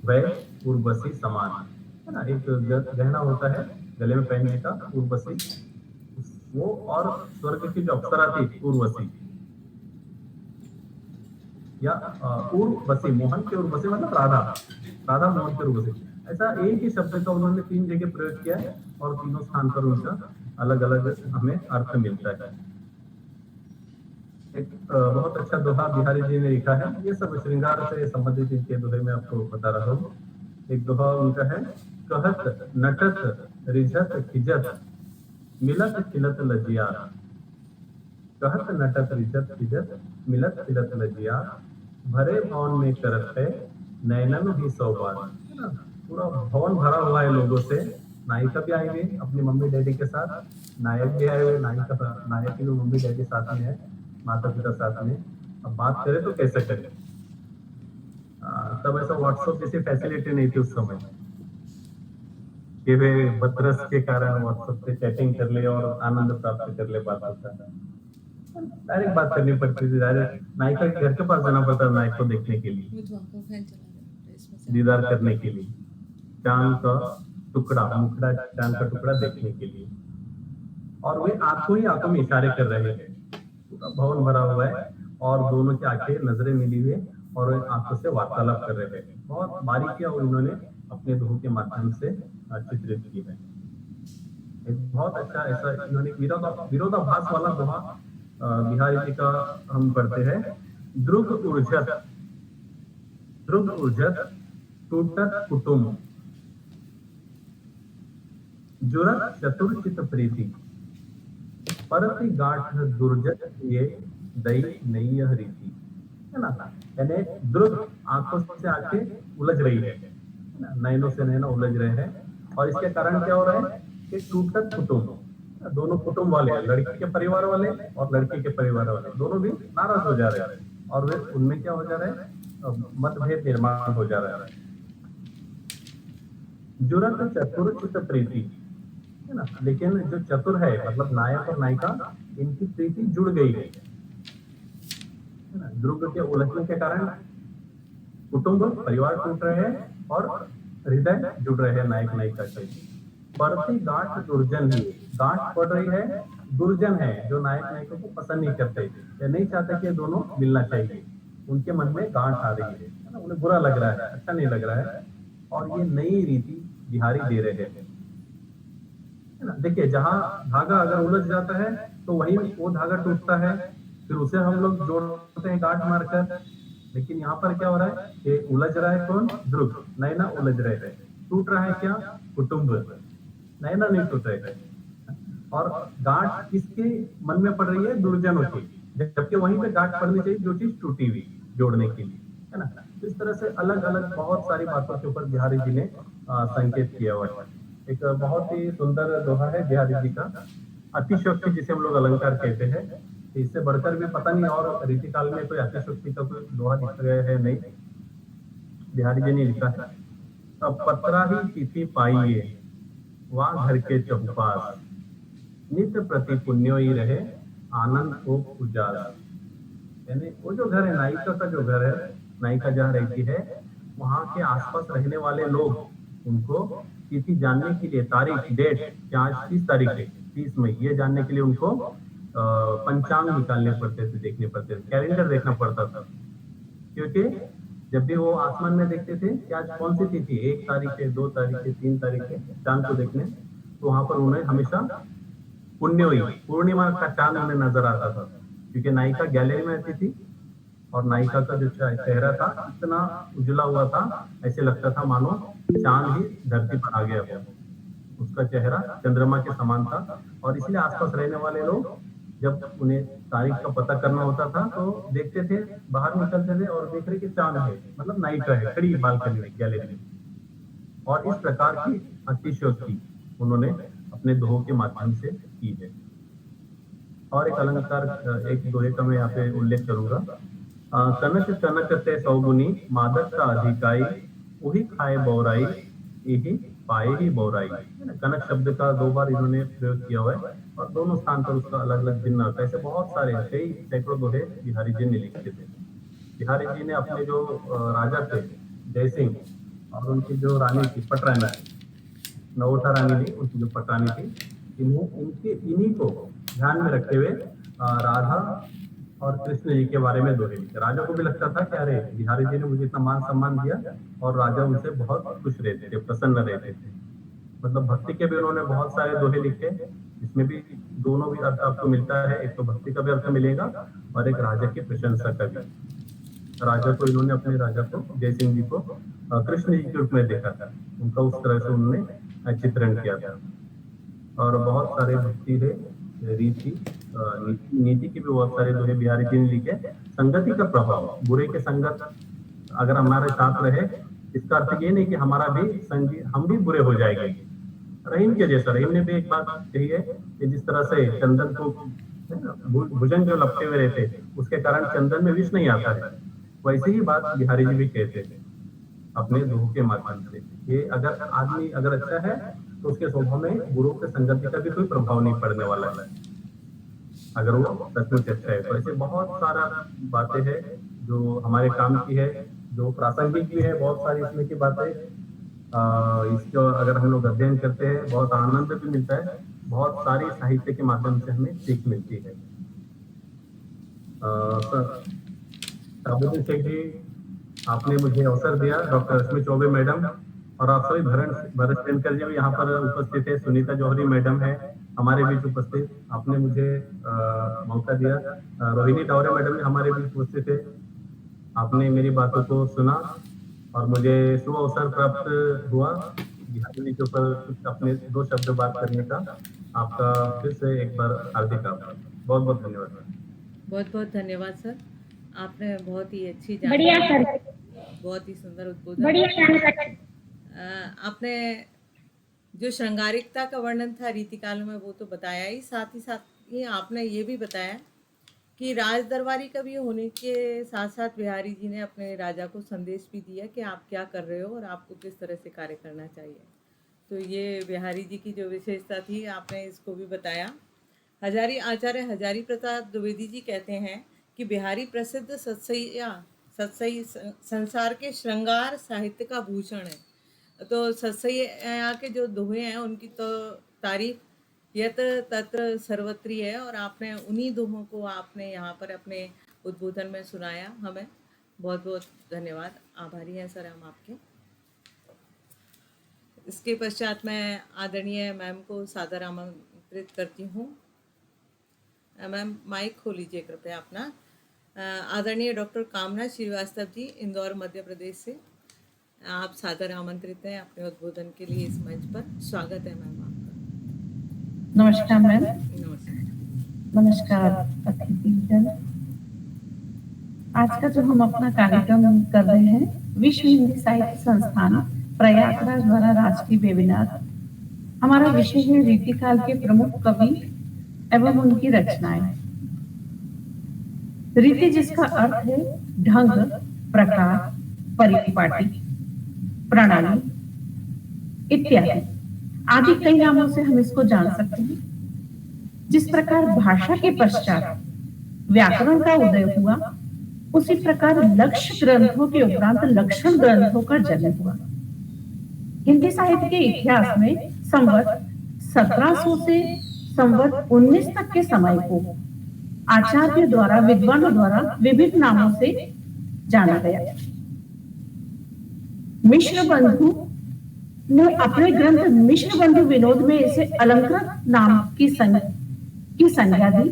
वह उर्वशी समान, है ना? एक गहना होता है गले में पहनने का, उर्वशी, वो और स्वर्ग की जो अप्सरा थी उर्वशी, या उर्वशी, मोहन के उर्वशी मतलब राधा, राधा मोहन के उर्वशी। ऐसा एक ही शब्द का उन्होंने 3 जगह प्रयोग किया है और तीनों स्थान पर उनका अलग अलग हमें अर्थ मिलता है। एक बहुत अच्छा दोहा बिहारी जी ने लिखा है, ये सब श्रृंगार से संबंधित इनके दोहे में आपको बता रहा हूँ। एक दोहा उनका है, कहत नटत रिझत खिजत, मिलत खिलत लजिया, कहत नटत रिझत खिजत, मिलत खिलत लजिया, भरे भवन में करत है नैनन ही सौबार, है ना? पूरा भवन भरा हुआ है लोगों से। नायिका भी आई हुई अपनी मम्मी डैडी के साथ, नायक भी आए हुए, नायक की भी मम्मी डैडी साथ में है, माता पिता साथ में। अब बात करें तो कैसे करें? तब ऐसा व्हाट्सएप जैसी फैसिलिटी नहीं थी उस समय कि वे बतरस के कारण व्हाट्सएप पे चैटिंग कर ले और आनंद प्राप्त कर ले बात होता है। डायरेक्ट बात करनी पड़ती थी, डायरेक्ट नायिका के घर के पास जाना पड़ता नायक को देखने के लिए, दीदार करने के लिए, चांद का टुकड़ा, मुखड़ा चांद का टुकड़ा देखने के लिए। और वे आंखों ही आंखों में इशारे कर रहे हैं, पूरा भवन भरा हुआ है और दोनों की आंखें नजरें मिली हुई और वे आंखों से वार्तालाप कर रहे हैं। बहुत बारीकियां उन्होंने अपने दोहों के माध्यम से चित्रित की है। एक बहुत अच्छा ऐसा इन्होंने विरोधाभास वाला दोहा बिहारी जी का हम पढ़ते हैं, ध्रुव ऊर्जत, ध्रुव ऊर्जत टूटत कुटुंब, जुरत चतुर्चित प्रीति, परति गाठ दुर्जत ये दई नई रीति, है ना? यानी ध्रुव आंखों से आंखें उलझ रही है, नैनों से नैना उलझ रहे हैं, और इसके कारण क्या हो रहा है कि टूटत कुटुंब, दोनों कुटुंब वाले, लड़की के परिवार वाले और लड़की के परिवार वाले दोनों भी नाराज हो जा रहे हैं और वे उनमें क्या हो जा रहा है, मतभेद निर्माण हो जा रहा है। जुरत चतुर्चित प्रीति, है ना? लेकिन जो चतुर है मतलब नायक और नायिका, इनकी प्रीति जुड़ गई है ना? ध्रुव के उलझने के कारण कुटुंब परिवार टूट रहे हैं और हृदय जुड़ रहे हैं नायक नायिका से। परती गांठ दुर्जन ही, गांठ पड़ रही है, दुर्जन है जो नायक नायिका को पसंद नहीं करते या नहीं चाहते कि दोनों मिलना चाहिए, उनके मन में गांठ आ रही है ना? उन्हें बुरा लग रहा है, अच्छा नहीं लग रहा है, और ये नई रीति बिहारी दे रहे हैं, है ना? देखिए, जहां धागा अगर उलझ जाता है तो वही वो धागा टूटता है, फिर उसे हम लोग जोड़ते हैं गांठ मारकर। लेकिन यहाँ पर क्या हो रहा है कि उलझ रहा है कौन? ध्रुव, नैना उलझ रहे हैं। टूट रहा है क्या? कुटुंब, नैना नहीं टूट रहे हैं। और गांठ किसके मन में पड़ रही है? दुर्जनों की, जबकि वहीं पे गांठ पड़नी चाहिए जो चीज टूटी हुई जोड़ने के लिए, है ना? इस तरह से अलग अलग बहुत सारी बातों के ऊपर बिहारी जी ने संकेत किया हुआ है। एक बहुत ही सुंदर दोहा है बिहारी जी का, अतिशयोक्ति जिसे हम लोग अलंकार कहते हैं। इससे बढ़कर भी पता नहीं और रीतिकाल में कोई अतिशयोक्ति का कोई दोहा लिखा गया है नहीं, बिहारी जी ने लिखा है। अब पत्रा ही तिथि पाइए वहां घर के चौपास, नित्य प्रति पुण्यो ही रहे आनंद को उजाला। यानी वो जो घर है, नायिका का जो घर है, नायिका जहाँ रहती है, वहां के आसपास रहने वाले लोग उनको तिथि जानने के लिए, तारीख, डेट, क्या आज 30 तारीख है, 30 मई, ये जानने के लिए उनको पंचांग निकालने पड़ते थे, देखने पड़ते थे, कैलेंडर देखना पड़ता था। क्योंकि जब भी वो आसमान में देखते थे कि आज कौन सी तिथि, 1 तारीख है, 2 तारीख है, 3 तारीख है, चांद को देखने, तो वहां पर उन्हें हमेशा पुण्योई, पूर्णिमा का चांद उन्हें नजर आता था। क्योंकि नायिका गैलरी में रहती थी और नायिका का जो चेहरा था इतना उजला हुआ था, ऐसे लगता था मानो चांद ही धरती पर आ गया हो। उसका चेहरा चंद्रमा के समान था और इसलिए आसपास रहने वाले लोग जब उन्हें तारीख का पता करना होता था तो देखते थे, बाहर निकलते थे और देख रहे कि चांद है, मतलब नायिका है, खड़ी बालकनी में, गैलरी में। और इस प्रकार की अतिशयोक्ति उन्होंने अपने दोहों के माध्यम से की है। और एक अलंकार, एक दोहे का मैं यहाँ पे उल्लेख करूंगा। कनक कनक ते सौगुनी, मादक का अधिकाई, वही खाए बौराई, यही पाए ही बौराई। कनक शब्द का 2 बार इन्होंने प्रयोग किया हुआ है और दोनों स्थान पर उसका अलग अलग भिन्न अर्थ है। ऐसे बहुत सारे, कई सैकड़ों दोहे बिहारी जी ने लिखे थे। बिहारी जी ने अपने जो राजा थे जय सिंह और उनकी जो रानी थी पटरानी, नवोटा रानी नहीं, उनकी जो पटरानी थी, इन्हीं को ध्यान में रखते हुए राधा और कृष्ण जी के बारे में दोहे लिखे। राजा को भी लगता था कि अरे बिहारी जी ने मुझे इतना मान सम्मान दिया, और राजा उनसे बहुत खुश रहते थे, प्रसन्न रहते थे। मतलब भक्ति के भी उन्होंने बहुत सारे दोहे लिखे, इसमें भी दोनों भी अर्थ आपको मिलता है। एक तो भक्ति का भी अर्थ मिलेगा और एक राजा की प्रशंसा का भी। राजा को इन्होंने, अपने राजा को, जय सिंह जी को कृष्ण जी के रूप में देखा था, उनका उस तरह से उन्होंने चित्रण किया था। और बहुत सारे भक्ति है, रीति, नीति के भी बहुत सारे दोहे बिहारी जी ने लिखे। संगति का प्रभाव, बुरे के संगत अगर हमारे साथ रहे, इसका अर्थ ये नहीं कि हमारा भी हम भी बुरे हो जाएंगे। रहीम के जैसा, रहीम ने भी एक बात कही है कि जिस तरह से चंदन को भुजंग जो लपटे हुए रहते, उसके कारण चंदन में विष नहीं आता है, वैसे ही बात बिहारी जी भी कहते थे अपने दोहों के माध्यम से। ये अगर आदमी अगर अच्छा है तो उसके स्वभाव में गुरु के संगति का भी कोई प्रभाव नहीं पड़ने वाला है, अगर वो सचमुच अच्छा है। तो ऐसे बहुत सारा बातें हैं जो हमारे काम की है, जो प्रासंगिक भी है, बहुत सारी इसमें की बातें। इसको अगर हम लोग अध्ययन करते हैं बहुत आनंद भी मिलता है, बहुत सारी साहित्य के माध्यम से हमें सीख मिलती है। शाहबुद्दीन शेख जी, आपने मुझे अवसर दिया, डॉक्टर रश्मि चौबे मैडम और आप सभी भरत सेनकर जी भी यहाँ पर उपस्थित है, सुनीता जौहरी मैडम है हमारे बीच उपस्थित, आपने मुझे मौका दिया। रोहिणी डावरे मैडम भी हमारे बीच उपस्थित है, आपने मेरी बातों को सुना और मुझे शुभ अवसर प्राप्त हुआ बिहारी जी के ऊपर कुछ अपने 2 शब्द बात करने का। आपका फिर से एक बार हार्दिक आभार, बहुत बहुत धन्यवाद। बहुत बहुत धन्यवाद सर, आपने बहुत ही अच्छी बढ़िया जानकारी, सर, बहुत ही सुंदर उद्बोधन। बढ़िया जानकारी। आपने जो श्रृंगारिकता का वर्णन था रीतिकाल में वो तो बताया ही, साथ ही आपने ये भी बताया कि राज दरबारी कवि होने के साथ साथ बिहारी जी ने अपने राजा को संदेश भी दिया कि आप क्या कर रहे हो और आपको किस तरह से कार्य करना चाहिए। तो ये बिहारी जी की जो विशेषता थी आपने इसको भी बताया। हजारी आचार्य हजारी प्रसाद द्विवेदी जी कहते हैं कि बिहारी प्रसिद्ध सत्सई संसार के श्रृंगार साहित्य का भूषण है। तो सत्सैया के जो दोहे हैं उनकी तो तारीफ यत्र तत्र सर्वत्री है, और आपने उन्हीं दोहों को आपने यहाँ पर अपने उद्बोधन में सुनाया। हमें बहुत बहुत धन्यवाद, आभारी हैं सर हम आपके। इसके पश्चात मैं आदरणीय मैम को सादर आमंत्रित करती हूँ। मैम माइक खोल लीजिए कृपया अपना। आदरणीय डॉक्टर कामना श्रीवास्तव जी, इंदौर मध्य प्रदेश से, आप सादर आमंत्रित हैं अपने उद्बोधन के लिए इस मंच पर। स्वागत है मैम आपका। नमस्कार मैम। नमस्कार। नमस्कार अतिथिगण। आज का जो हम अपना कार्यक्रम कर रहे हैं, विश्व हिंदी साहित्य संस्थान प्रयागराज द्वारा राष्ट्रीय वेबिनार। हमारा विषय है रीतिकाल के प्रमुख कवि एवं उनकी रचनाएं। रीति जिसका अर्थ है ढंग, प्रकार, परिपाटी, प्रणाली इत्यादि आदि कई नामों से हम इसको जान सकते हैं। जिस प्रकार भाषा के पश्चात व्याकरण का उदय हुआ, उसी प्रकार लक्ष्य ग्रंथों के उपरांत लक्षण ग्रंथों का जन्म हुआ। हिंदी साहित्य के इतिहास में संवत 1700 से संवत 19 तक के समय को आचार्य द्वारा, विद्वानों द्वारा विभिन्न नामों से जाना गया। मिश्र बंधु ने अपने ग्रंथ मिश्र बंधु विनोद में इसे अलंकृत नाम की संज्ञा दी,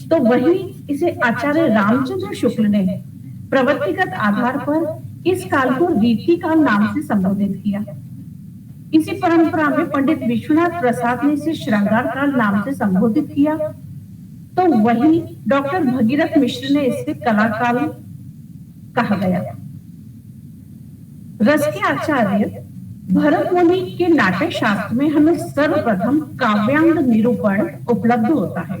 तो वही इसे आचार्य रामचंद्र शुक्ल ने प्रवृत्तिगत आधार पर इस काल को रीति काल नाम से संबोधित किया। इसी परंपरा में पंडित विश्वनाथ प्रसाद ने इसे श्रृंगार काल नाम से संबोधित किया, तो वही डॉक्टर भगीरथ मिश्र ने इसे कला काल कहा गया। रस के आचार्य भरत मुनि के नाट्य शास्त्र में हमें सर्वप्रथम काव्यांग निरूपण उपलब्ध होता है।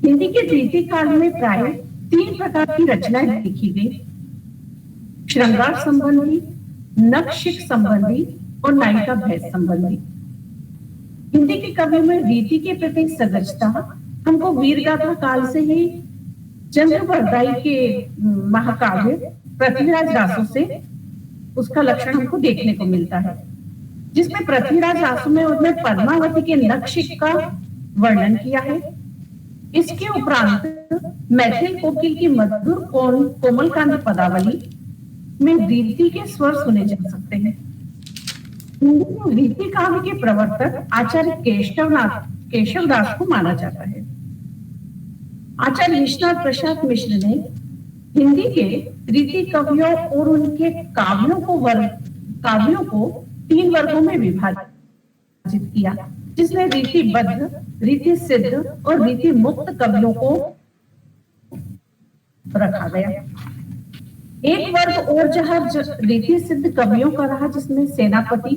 हिंदी के रीति काल में प्राय 3 प्रकार की रचनाएं लिखी गई: श्रृंगार संबंधी, नखशिख संबंधी और नायिका भेद संबंधी। हिंदी के कवियों में रीति के प्रति सजगता हमको वीरगाथा काल से ही चंद्रवरदाई के महाकाव्य पृथ्वीराज रासो से उसका लक्षण हमको देखने को मिलता है, जिसमें पृथ्वीराज रासो में उसने पद्मावती के नखशिख का वर्णन किया है। इसके उपरांत मैथिल कोकिल की मधुर कोमलकांत पदावली में रीति के स्वर सुने जा सकते हैं। हिंदी में रीति काव्य के प्रवर्तक आचार्य केशवदास को माना जाता है। आचार्य विश्वनाथ प्रसाद मिश्र ने हिंदी के रीति कवियों और उनके काव्यों को 3 वर्गों में विभाजित किया, जिसमें रीतिबद्ध, रीति सिद्ध और रीति मुक्त कवियों को रखा गया। एक वर्ग और जहां रीति सिद्ध कवियों का रहा, जिसमें सेनापति,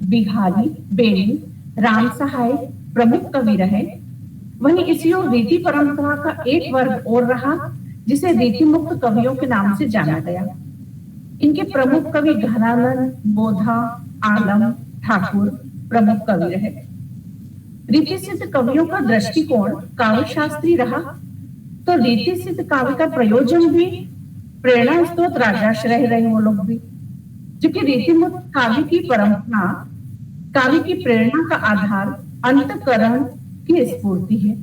बिहारी, बेनी, राम सहाय प्रमुख कवि रहे। वहीं इसी और रीति परंपरा का एक वर्ग और रहा, जिसे रीति मुक्त कवियों के नाम से जाना गया। इनके प्रमुख कवि घनानंद, बोधा, आलम, ठाकुर प्रमुख कवि रहे। रीति सिद्ध कवियों का दृष्टिकोण काव्य शास्त्री रहा, तो रीति सिद्ध काव्य का प्रयोजन भी प्रेरणा स्त्रोत राजाश्रय रहे वो लोग भी। जबकि रीति मुक्त काव्य की परंपरा काव्य की प्रेरणा का आधार अंतकरण की स्फूर्ति है।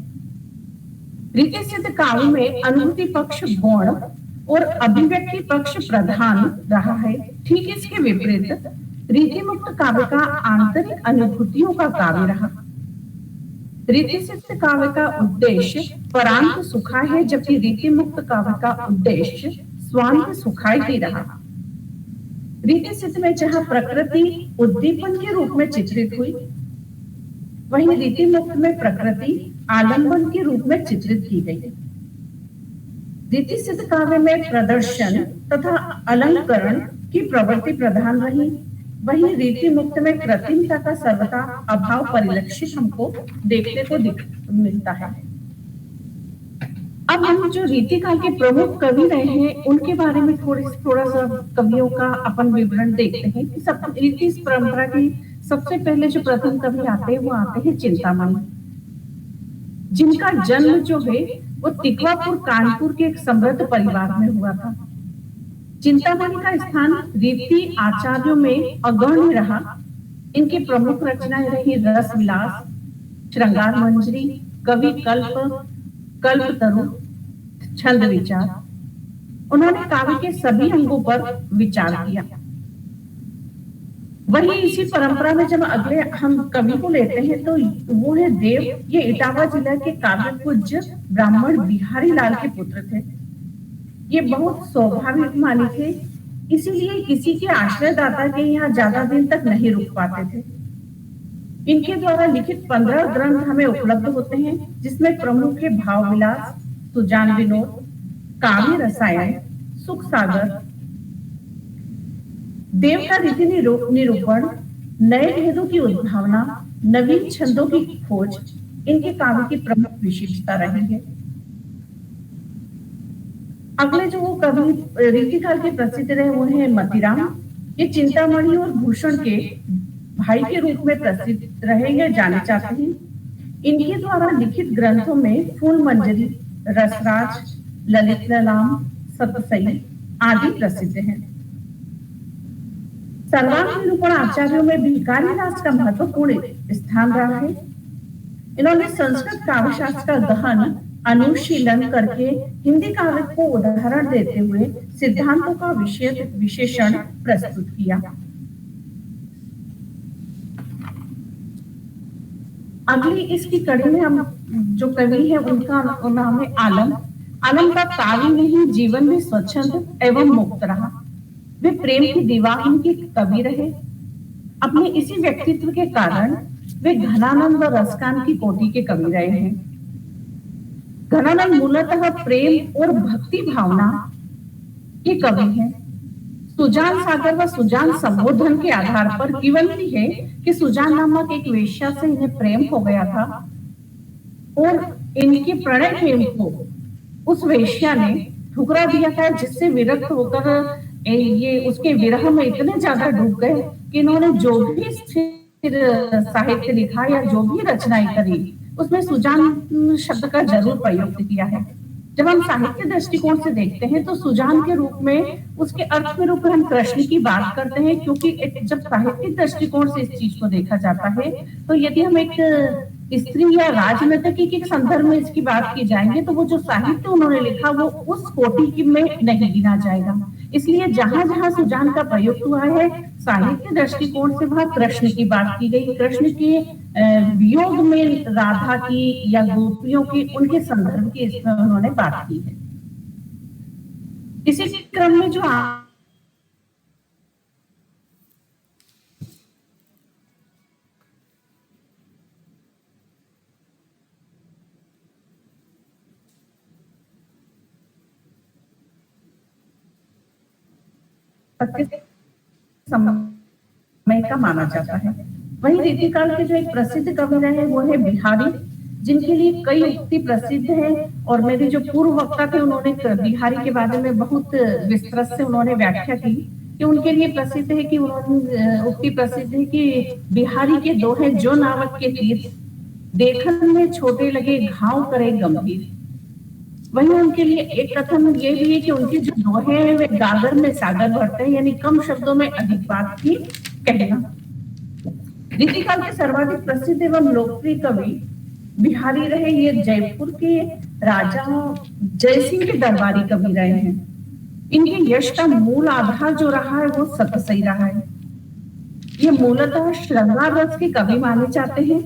रीति सिद्ध काव्य में अनुभूति पक्ष गौण और अभिव्यक्ति पक्ष प्रधान रहा है। ठीक इसके विपरीत रीति मुक्त काव्य का आंतरिक अनुभूतियों का काव्य रहा। रीति सिद्ध काव्य का उद्देश्य परांत सुखाय है, जबकि रीति मुक्त काव्य का उद्देश्य स्वांत सुखाय ही रहा। रीति सिद्ध में जहां प्रकृति उद्दीपन के रूप में चित्रित हुई, वहीं रीति मुक्त में प्रकृति आलंबन के रूप में चित्रित की गई। रीति सिद्ध काव्य में प्रदर्शन तथा अलंकरण की प्रवृत्ति प्रधान रही, वहीं रीति मुक्त में कृत्रिमता का सर्वथा अभाव परिलक्षित हमको देखने को मिलता है। अब हम जो रीति काल के प्रमुख कवि रहे हैं, उनके बारे में थोड़ा सा कवियों का अपन विवरण देखते हैं कि सब रीति इस परंपरा की सबसे पहले जो प्रथम कवि आते हैं वो आते हैं चिंतामणि, जिनका जन्म जो है वो तिकवापुर कानपुर के एक समृद्ध परिवार में हुआ था। चिंतामणि का स्थान रीति आचार्यों में अग्रणी रहा। इनकी प्रमुख रचनाएं रही रस विलास, श्रृंगार मंजरी, कवि कल्प, कल्पतरु, छंद विचार। उन्होंने काव्य के सभी अंगों पर विचार किया। वही इसी परंपरा में जब अगले हम कवि को लेते हैं तो वो है देव। ये इटावा जिला के काव्य पूज्य ब्राह्मण बिहारी लाल के पुत्र थे। ये बहुत स्वाभाविक मानी थे, इसीलिए किसी के आश्रयदाता के यहाँ ज्यादा दिन तक नहीं रुक पाते थे। इनके द्वारा लिखित 15 ग्रंथ हमें उपलब्ध होते हैं, जिसमें प्रमुख है भाव विलास, सुजान विनोद, काव्य रसायन, सुख सागर। देव का रीति निरूपण, नए भेदों की उद्भावना, नवीन छंदों की खोज इनके काव्य की प्रमुख विशेषता रही है। अगले जो वो कवि रीतिकाल के प्रसिद्ध रहे वो है मतीराम। ये चिंतामणि और भूषण के भाई के रूप में प्रसिद्ध रहे या जाने जाते हैं। इनके द्वारा लिखित ग्रंथों में फूल मंजरी, रसराज, ललित ललाम, सतसई आदि प्रसिद्ध हैं। सर्वांग निरूपण आचार्यों में भिखारीदास का महत्वपूर्ण स्थान रहा है। इन्होंने संस्कृत काव्य शास्त्र का गहन अनुशीलन करके हिंदी काव्य को उदाहरण देते हुए सिद्धांतों का विशेषण प्रस्तुत किया। अगली इसकी कड़ी में हम जो कवि है उनका नाम है आलम। आलम का काव्य में ही जीवन में स्वच्छंद एवं मुक्त रहा। वे प्रेम की दीवान के कवि रहे। अपने इसी व्यक्तित्व के कारण वे घनानंद व रसकान की कोटि के कवि रहे हैं। घनानंद मूलतः प्रेम और भक्ति भावना के कवि हैं। सुजान सागर व सुजान संबोधन के आधार पर किवंती है कि सुजान नामक एक वेश्या से इन्हें प्रेम हो गया था और इनके प्रणय प्रेम को उस वेश्या ने ठुकरा दिया था, जिससे विरक्त होकर ये उसके विरह में इतने ज्यादा डूब गए कि इन्होंने जो भी स्थिर साहित्य लिखा या जो भी रचनाएं करी उसमें सुजान शब्द का जरूर प्रयोग किया है। जब हम साहित्य दृष्टिकोण से देखते हैं तो सुजान के रूप में उसके अर्थ के रूप में हम कृष्ण की बात करते हैं, क्योंकि जब साहित्यिक दृष्टिकोण से इस चीज को देखा जाता है तो यदि हम एक स्त्री या राजनर्तकी के संदर्भ में इसकी बात की जाएंगे तो वो जो साहित्य उन्होंने लिखा वो उस कोटि में नहीं गिना जाएगा। इसलिए जहां जहां सुजान का प्रयोग हुआ है साहित्य दृष्टिकोण से वहां कृष्ण की बात की गई। कृष्ण के वियोग में राधा की या गोपियों की उनके संदर्भ की इसमें उन्होंने बात की है। इसी क्रम में जो समय का माना जाता है। वहीं रीतिकाल के जो एक प्रसिद्ध कवि रहे वो है बिहारी, जिनके लिए कई उक्ति प्रसिद्ध है। और मेरे जो पूर्व वक्ता थे उन्होंने बिहारी के बारे में बहुत विस्तृत से उन्होंने व्याख्या की कि उनके लिए प्रसिद्ध है कि उन्होंने उक्ति प्रसिद्ध है कि बिहारी के दोहे जो नावक के तीर देखन में छोटे लगे घाव करे गंभीर। वहीं उनके लिए एक कथन ये भी है कि उनके जो दोहे हैं वे गागर में सागर भरते हैं, यानी कम शब्दों में अधिक बात की कहना। रीतिकाल के सर्वाधिक प्रसिद्ध एवं लोकप्रिय कवि बिहारी रहे। ये जयपुर के राजा जयसिंह के दरबारी कवि रहे हैं। इनके यश का मूल आधार जो रहा है वो सतसई रहा है। ये मूलतः श्रृंगार रस के कवि माने जाते हैं।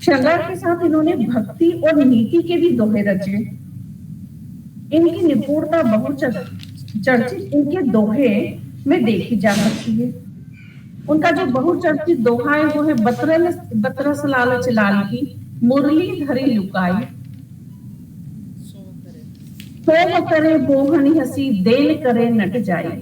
श्रृंगार के साथ इन्होंने भक्ति और नीति के भी दोहे रचे। इनकी निपुणता बहुचर्चित इनके दोहे में देखी जा सकती है। उनका जो बहुचर्चित दोहा है वो है बतरस लालच लाल की मुरली धरी लुकाई, सो करे बोहनी हसी देल करे नट जाए।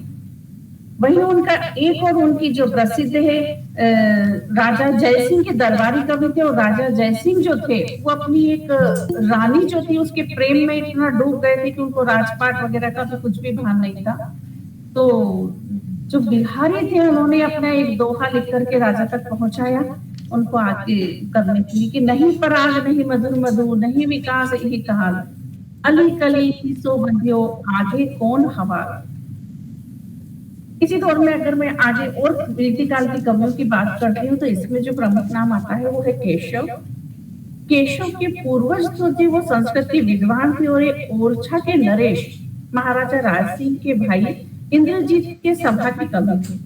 वहीं उनका एक और उनकी जो प्रसिद्ध है राजा जयसिंह के दरबारी कवि थे। और राजा जयसिंह जो थे वो अपनी एक रानी जो थी उसके प्रेम में इतना डूब गए थे कि उनको राजपाट वगैरह का तो कुछ भी भान नहीं था। तो जो बिहारी थे उन्होंने अपना एक दोहा लिख करके राजा तक पहुंचाया उनको आगे करने के लिए कि नहीं पराग नहीं मधुर मधु नहीं विकास यही कहा अली कली सो बंधियो आगे कौन हवा। इसी दौर में अगर मैं आगे और रीतिकाल की कवियों की बात करती हूँ तो इसमें जो प्रमुख नाम आता है वो है केशव। केशव के पूर्वज जो थे वो संस्कृत के विद्वान थे और ओरछा के नरेश महाराजा राज सिंह के भाई इंद्रजीत के सभा के कवि थे।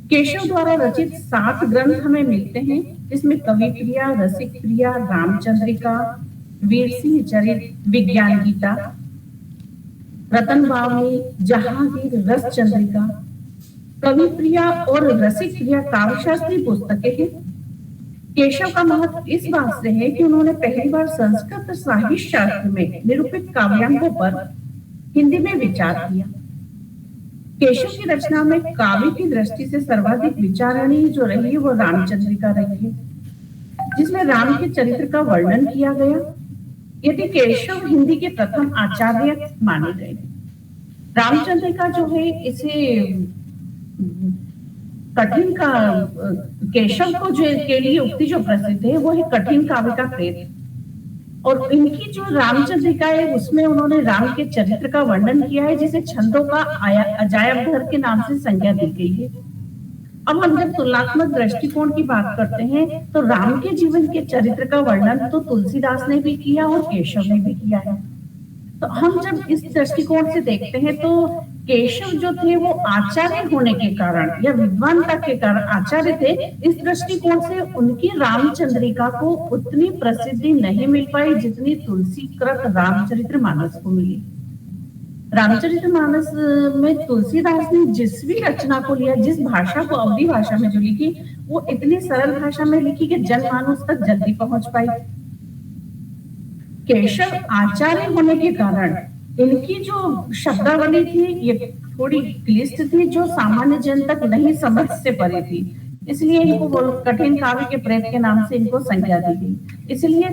केशव द्वारा रचित 7 ग्रंथ हमें मिलते हैं, जिसमें कवि प्रिया, रसिक प्रिया, रामचंद्रिका, वीर सिंह चरित, विज्ञान गीता, रतन बावनी, जहांगीर, रस चंद्रिका। कवि प्रिया और रसिक प्रिया काव्यशास्त्री पुस्तकें हैं। केशव का महत्व इस बात से है कि उन्होंने पहली बार संस्कृत साहित्य शास्त्र में निरूपित काव्यांगों पर हिंदी में विचार किया। केशव की रचना में काव्य की दृष्टि से सर्वाधिक विचारणीय जो रही है वो रामचंद्रिका रही है, जिसमें राम के चरित्र का वर्णन किया गया। यदि केशव हिंदी के प्रथम आचार्य माने गए। रामचंद्रिका जो है इसे कठिन का केशव को जो के लिए उक्ति जो प्रसिद्ध है वो है कठिन काव्य का प्रेत। और इनकी जो रामचंद्रिका है उसमें उन्होंने राम के चरित्र का वर्णन किया है, जिसे छंदों का अजायब घर के नाम से संज्ञा दी गई है। अब हम जब तुलनात्मक दृष्टिकोण की बात करते हैं तो राम के जीवन के चरित्र का वर्णन तो तुलसीदास ने भी किया और केशव ने भी किया है। तो हम जब इस दृष्टिकोण से देखते हैं तो केशव जो थे वो आचार्य होने के कारण या विद्वानता के कारण आचार्य थे। इस दृष्टिकोण से उनकी रामचंद्रिका को उतनी प्रसिद्धि नहीं मिल पाई जितनी तुलसीकृत रामचरितमानस को मिली। रामचरितमानस में तुलसीदास ने जिस भी रचना को लिया, जिस भाषा को अवधी भाषा में जो लिखी, वो इतनी सरल भाषा में लिखी कि जनमानस तक जल्दी पहुंच पाई। केशव आचार्य होने के कारण इनकी जो शब्दावली थी ये थोड़ी क्लिष्ट थी, जो सामान्य जन तक नहीं समझ से परे थी, इसलिए इनको कठिन काव्य के प्रेत के नाम से इनको संज्ञा दी गई। इसलिए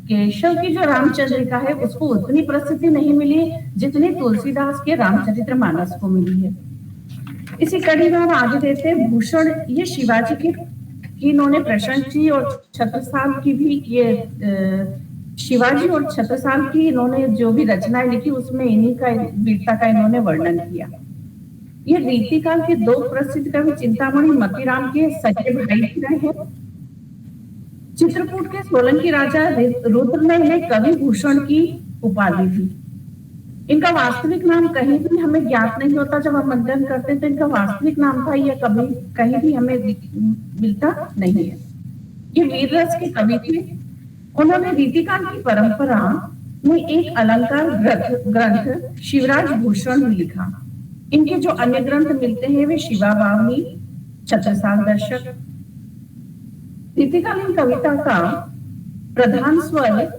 केशव की जो रामचंद्रिका है उसको उतनी प्रसिद्धि नहीं मिली जितनी तुलसीदास के रामचरितमानस को मिली है। इसी कड़ी में हम आगे देते हैं भूषण। ये शिवाजी की इन्होंने प्रशंसा की और छत्रसाल की भी ये शिवाजी और छत्रसाल की इन्होंने जो भी रचनाएं लिखी उसमें इन्हीं का वीरता का इन्होंने वर्णन किया। ये रीतिकाल के दो प्रसिद्ध कवि चिंतामणि मतीराम के सगे भाई रहे हैं। चित्रकूट के सोलंकी राजा रुद्र ने इन्हें कवि भूषण की उपाधि दी। इनका वास्तविक नाम कहीं भी हमें ज्ञात नहीं होता। जब हम अध्ययन करते हैं तो इनका वास्तविक नाम था यह कभी कहीं भी हमें मिलता नहीं है। ये वीर रस के कवि थे। उन्होंने रीतिकाल की परंपरा में एक अलंकार ग्रंथ शिवराज भूषण लिखा। इनके जो अन्य ग्रंथ मिलते हैं वे शिवा वावनी, छत्रसाल दर्शक। रीतिकालीन कविता का प्रधान स्वर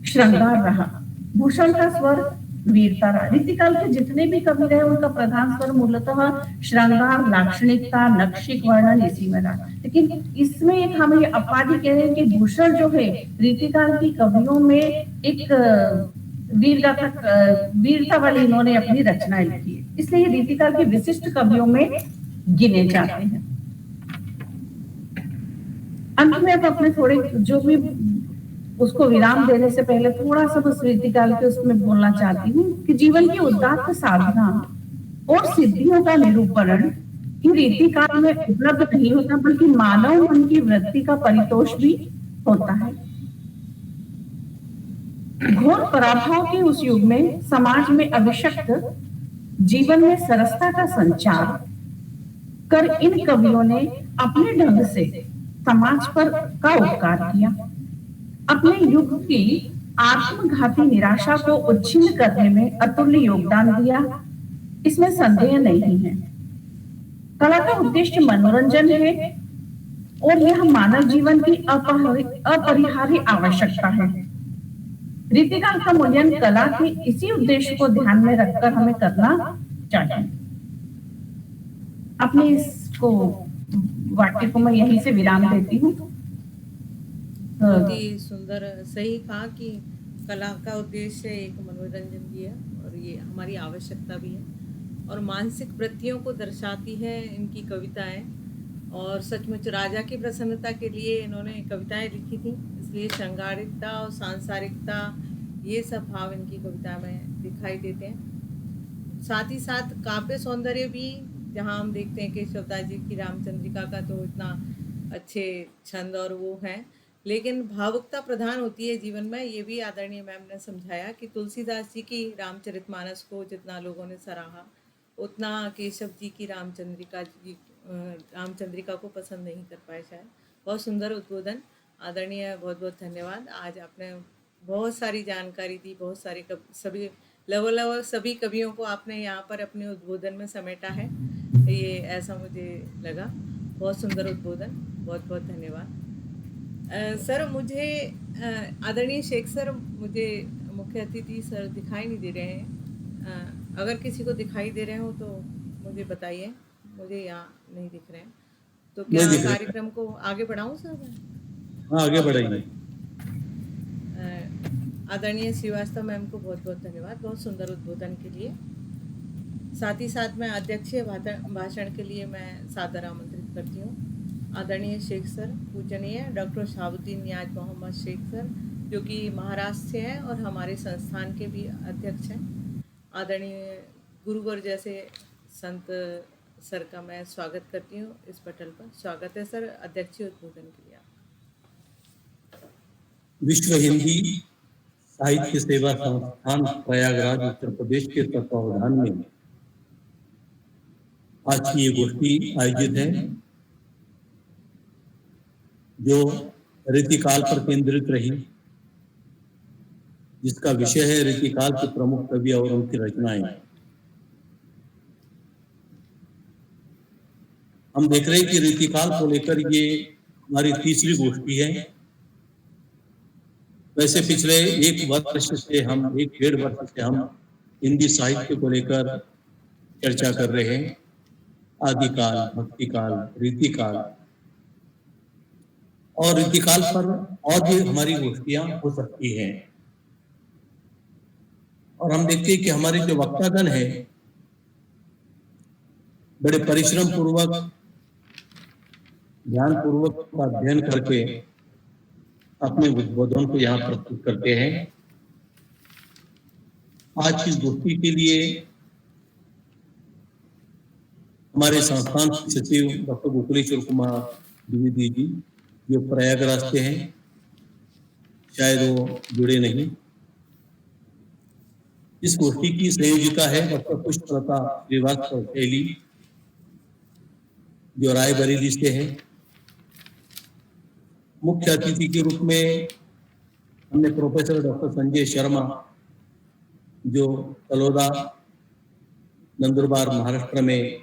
श्रृंगार रहा, भूषण का स्वर वीरता रहा। रीतिकाल के जितने भी कवि रहे उनका प्रधान स्वर मूलतः श्रृंगार, लाक्षणिकता, नक्षिक वर्णन इसी में रहा। लेकिन इसमें एक हम ये उपाधि कह रहे हैं कि भूषण जो है रीतिकाल की कवियों में एक वीरता वाली इन्होंने अपनी रचनाएं लिखी है, इसलिए ये रीतिकाल के विशिष्ट कवियों में गिने जाते हैं। अंत में अब अपने थोड़े जो भी उसको विराम देने से पहले थोड़ा सा बस रीतिकाल के उसमें बोलना चाहती हूँ कि जीवन की उदात्त साधना और सिद्धियों का निरूपण ही रीतिकाल में उपलब्ध नहीं होता, बल्कि मानव मन की वृत्ति का परितोष भी होता है। घोर पराभव के उस युग में समाज में अभिशक्त जीवन में सरसता का संचार कर इन कवियों ने अपने ढंग से समाज पर का उपकार किया। अपने युग की आत्मघाती निराशा को उच्छिन्न करने में अतुल्य योगदान दिया, इसमें संदेह नहीं है। कला का उद्देश्य मनोरंजन है और यह मानव जीवन की अपरिहार्य आवश्यकता है। रीतिकाल का मूल्यांकन कला के इसी उद्देश्य को ध्यान में रखकर हमें करना चाहिए। अपने इसको वाक्य को मैं यहीं से विराम देती हूँ। बहुत ही सुंदर, सही कहा कि कला का उद्देश्य एक मनोरंजन भी है और ये हमारी आवश्यकता भी है और मानसिक वृत्तियों को दर्शाती है इनकी कविताएं। और सचमुच राजा की प्रसन्नता के लिए इन्होंने कविताएं लिखी थी, इसलिए श्रृंगारिकता और सांसारिकता ये सब भाव इनकी कविता में दिखाई देते हैं। साथ ही साथ काव्य सौंदर्य भी, जहाँ हम देखते हैं कि केशवदास जी की रामचंद्रिका का तो इतना अच्छे छंद और वो हैं, लेकिन भावुकता प्रधान होती है जीवन में। ये भी आदरणीय मैम ने समझाया कि तुलसीदास जी की रामचरितमानस को जितना लोगों ने सराहा उतना केशव जी की रामचंद्रिका को पसंद नहीं कर पाए शायद। बहुत सुंदर उद्बोधन आदरणीय, बहुत बहुत धन्यवाद। आज आपने बहुत सारी जानकारी दी, बहुत सारे सभी लगभग सभी कवियों को आपने यहाँ पर अपने उद्बोधन में समेटा है, ये ऐसा मुझे लगा। बहुत सुंदर उद्बोधन, बहुत बहुत धन्यवाद। सर मुझे आदरणीय शेख सर, मुझे मुख्य अतिथि सर दिखाई नहीं दे रहे हैं। अगर किसी को दिखाई दे रहे हो तो मुझे बताइए, मुझे यहाँ नहीं दिख रहे हैं। तो क्या कार्यक्रम को आगे बढ़ाऊँ सर? हाँ, आगे बढ़ाइए। आदरणीय श्रीवास्तव मैम को बहुत बहुत धन्यवाद बहुत सुंदर उद्बोधन के लिए। साथ ही साथ मैं अध्यक्षीय भाषण के लिए मैं सादर आमंत्रित करती हूँ आदरणीय शेख सर, पूजनीय डॉक्टर शहाबुद्दीन नियाज मोहम्मद शेख सर, जो कि महाराष्ट्र से हैं और हमारे संस्थान के भी अध्यक्ष हैं। आदरणीय गुरुवर जैसे संत सर का मैं स्वागत करती हूँ इस पटल पर। स्वागत है सर, अध्यक्षीय उद्बोधन के लिए। विश्व हिंदी साहित्य सेवा संस्थान प्रयागराज उत्तर प्रदेश के तत्वावधान में आज की ये गोष्ठी आयोजित है, जो रीतिकाल पर केंद्रित रही, जिसका विषय है रीतिकाल के प्रमुख कवि और उनकी रचनाएं। हम देख रहे हैं कि रीतिकाल को लेकर ये हमारी तीसरी गोष्ठी है। वैसे पिछले एक वर्ष से हम, एक डेढ़ वर्ष से हम हिंदी साहित्य को लेकर चर्चा कर रहे हैं। आदिकाल, भक्तिकाल, रीतिकाल, और रीतिकाल पर और भी हमारी गोष्ठियां हो सकती हैं। और हम देखते हैं कि हमारे जो वक्तागण है, बड़े परिश्रम पूर्वक, ध्यान पूर्वक का अध्ययन करके अपने उद्बोधन को यहाँ प्रस्तुत करते हैं। आज की गोष्ठी के लिए हमारे संस्थान के सचिव डॉक्टर गोकुलेश्वर कुमार द्विवेदी जी, जो प्रयागराज से हैं, शायद वो जुड़े नहीं। इस गोष्ठी की संयोजिका है डॉक्टर पुष्पलता श्रीवास्तव शैली, जो रायबरेली से है। मुख्य अतिथि के रूप में हमने प्रोफेसर डॉक्टर संजय शर्मा, जो तलोदा, नंदुरबार, महाराष्ट्र में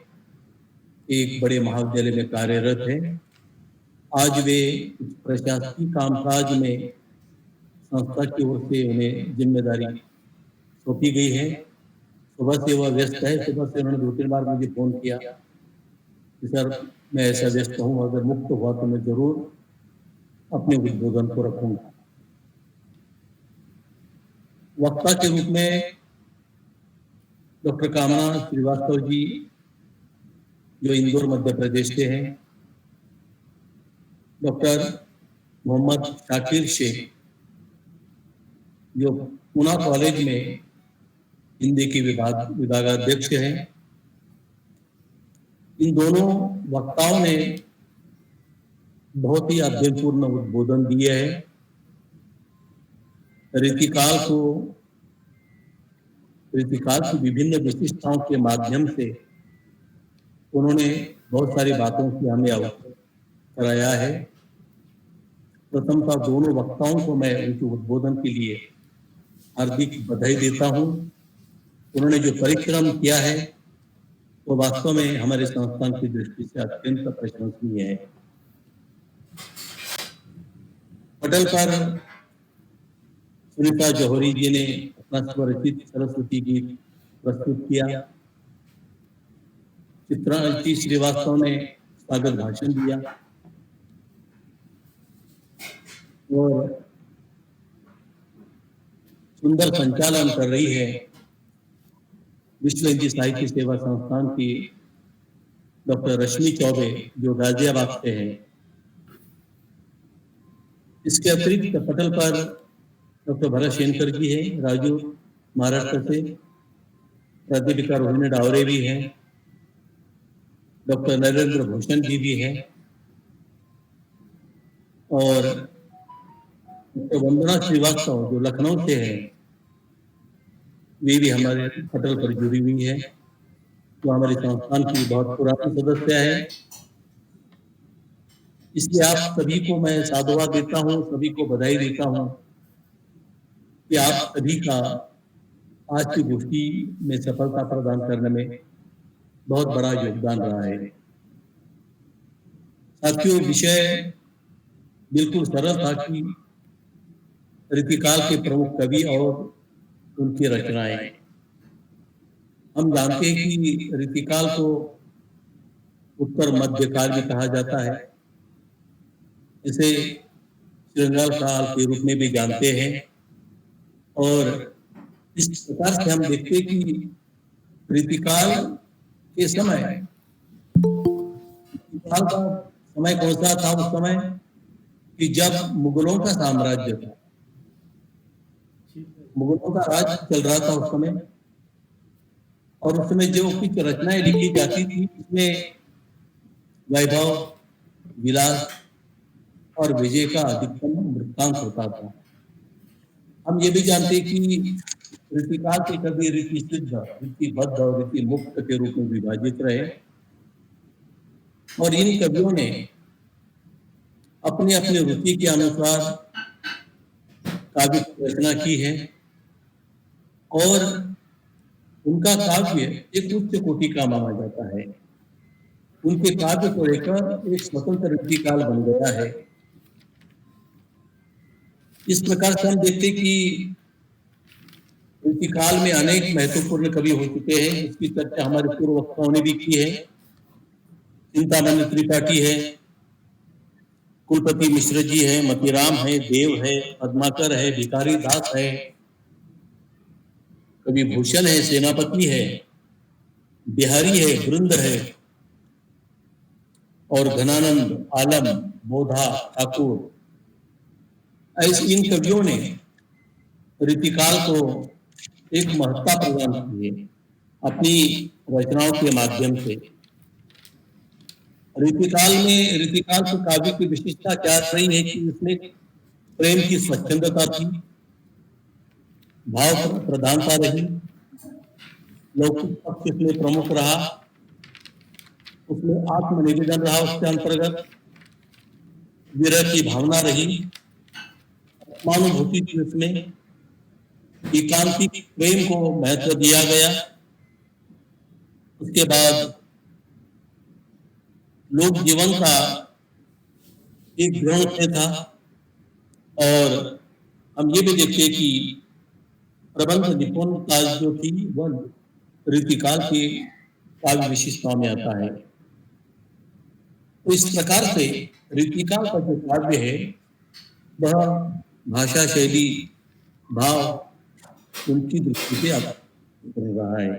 एक बड़े महाविद्यालय में कार्यरत है। आज वे प्रशासनिक कामकाज में संस्था की ओर से उन्हें जिम्मेदारी सौंपी गई है। सुबह से वह व्यस्त है। सुबह से उन्होंने 2-3 बार मुझे फोन किया कि सर मैं ऐसा व्यस्त हूँ, अगर मुक्त हुआ तो मैं जरूर अपने उद्बोधन को रखूंगा। वक्ता के रूप में डॉक्टर कामना श्रीवास्तव जी, जो इंदौर मध्य प्रदेश से हैं। डॉक्टर मोहम्मद शाकिर शेख, जो पूना कॉलेज में हिंदी के विभागाध्यक्ष हैं। इन दोनों वक्ताओं ने बहुत ही अध्ययनपूर्ण उद्बोधन दिए हैं। रीतिकाल की विभिन्न विशिष्टताओं के माध्यम से उन्होंने बहुत सारी बातों की हमें अवगत कराया है। प्रथमतः दोनों वक्ताओं को मैं उनके उद्बोधन के लिए हार्दिक बधाई देता हूं। उन्होंने जो परिश्रम किया है वो वास्तव में हमारे संस्थान की दृष्टि से अत्यंत प्रशंसनीय है। पटल पर सुनीता जौहरी जी ने अपना स्वरचित सरस्वती गीत प्रस्तुत किया। चित्रांशी श्रीवास्तव ने स्वागत भाषण दिया और सुंदर संचालन कर रही है विश्व हिंदी साहित्य सेवा संस्थान की डॉक्टर रश्मि चौबे, जो गाजियाबाद से है। इसके अतिरिक्त पटल पर डॉक्टर भरत शेनकर जी हैं, राजू, महाराष्ट्र से। प्राध्यापिका रोहिणी डावरे भी हैं। डॉक्टर नरेंद्र भूषण जी भी हैं और डॉक्टर वंदना श्रीवास्तव, जो लखनऊ से है, वे भी हमारे पटल पर जुड़ी हुई है, जो हमारे संस्थान की बहुत पुरानी सदस्य है। इसलिए आप सभी को मैं साधुवाद देता हूँ, सभी को बधाई देता हूँ कि आप सभी का आज की गोष्ठी में सफलता प्रदान करने में बहुत बड़ा योगदान रहा है। साथियों, विषय बिल्कुल सरल था कि रीतिकाल के प्रमुख कवि और उनकी रचनाएं। हम जानते हैं कि रीतिकाल को उत्तर मध्यकाल भी कहा जाता है। इसे श्रृंगार काल के रूप में भी जानते हैं। और इस प्रकार से हम देखते हैं कि रीतिकाल के समय, रीतिकाल का समय कौन सा था? उस समय कि जब मुगलों का साम्राज्य था, मुगलों का राज चल रहा था उस समय। और उसमें जो कुछ रचनाएं लिखी जाती थी उसमें वैभव, विलास और विजय का अधिकतम वृत्तांत होता था। हम ये भी जानते हैं कि ऋतिकाल के कवि ऋति सिद्ध, ऋतिबद्ध और ऋति मुक्त के रूप में विभाजित रहे और इन कवियों ने अपने अपने रुचि के अनुसार काव्य की रचना की है और उनका काव्य एक उच्च कोटि का माना जाता है। उनके काव्य को लेकर एक स्वतंत्र ऋतिकाल बन गया है। इस प्रकार से हम देखते कि ऋतिकाल में अनेक महत्वपूर्ण कवि हो चुके हैं। इसकी चर्चा हमारे पूर्व वक्ताओं ने भी की है। चिंतामणि त्रिपाठी है, कुलपति मिश्र जी है, मतीराम है, देव है, पद्माकर है, भिखारी दास है, कवि भूषण है, सेनापति है, बिहारी है, वृंद है और घनानंद, आलम, बोधा, ठाकुर, ऐसे इन कवियों ने ऋतिकाल को एक महत्ता प्रदान की है अपनी रचनाओं के माध्यम से। ऋतिकाल के काव्य की विशिष्टता क्या रही है कि इसमें प्रेम की स्वच्छंदता थी, भाव प्रधानता रही, लौकिक पक्ष इसमें प्रमुख रहा, उसमें आत्मनिवेदन रहा, उसके अंतर्गत विरह की भावना रही, आत्मानुभूति थी, उसमें एकांतिक प्रेम को महत्व दिया गया। उसके बाद लोक जीवन का एक ग्रहण था और हम ये भी देखते कि प्रबंध निपुणता जो थी वह ऋतिकाल के काव्य विशिष्टताओं में आता है। तो इस प्रकार से ऋतिकाल का जो काव्य है वह भाषा शैली, भाव उनकी दृष्टि से आता रहा है।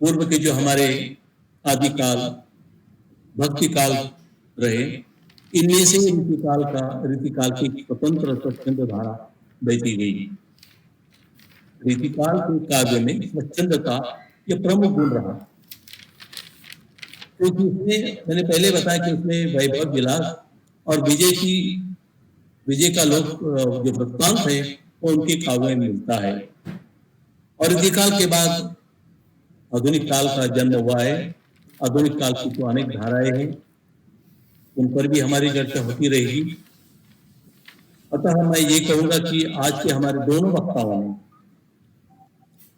पूर्व के जो हमारे आदिकाल, भक्ति काल रहे, इनमें से ऋतिकाल की स्वतंत्र स्वच्छंद धारा बहती गई। ऋतिकाल के काव्य में स्वच्छंदता ये प्रमुख गुण रहा, क्योंकि उसमें मैंने पहले बताया कि उसमें वैभव, विलास और विजय का लोक जो वृत्तांत है वो उनके काव्य में मिलता है। और ऋतिकाल के बाद आधुनिक काल का जन्म हुआ है। आधुनिक काल की तो अनेक धाराएं हैं, उन पर भी हमारी चर्चा होती रहेगी। अतः मैं ये कहूंगा कि आज के हमारे दोनों वक्ताओं ने,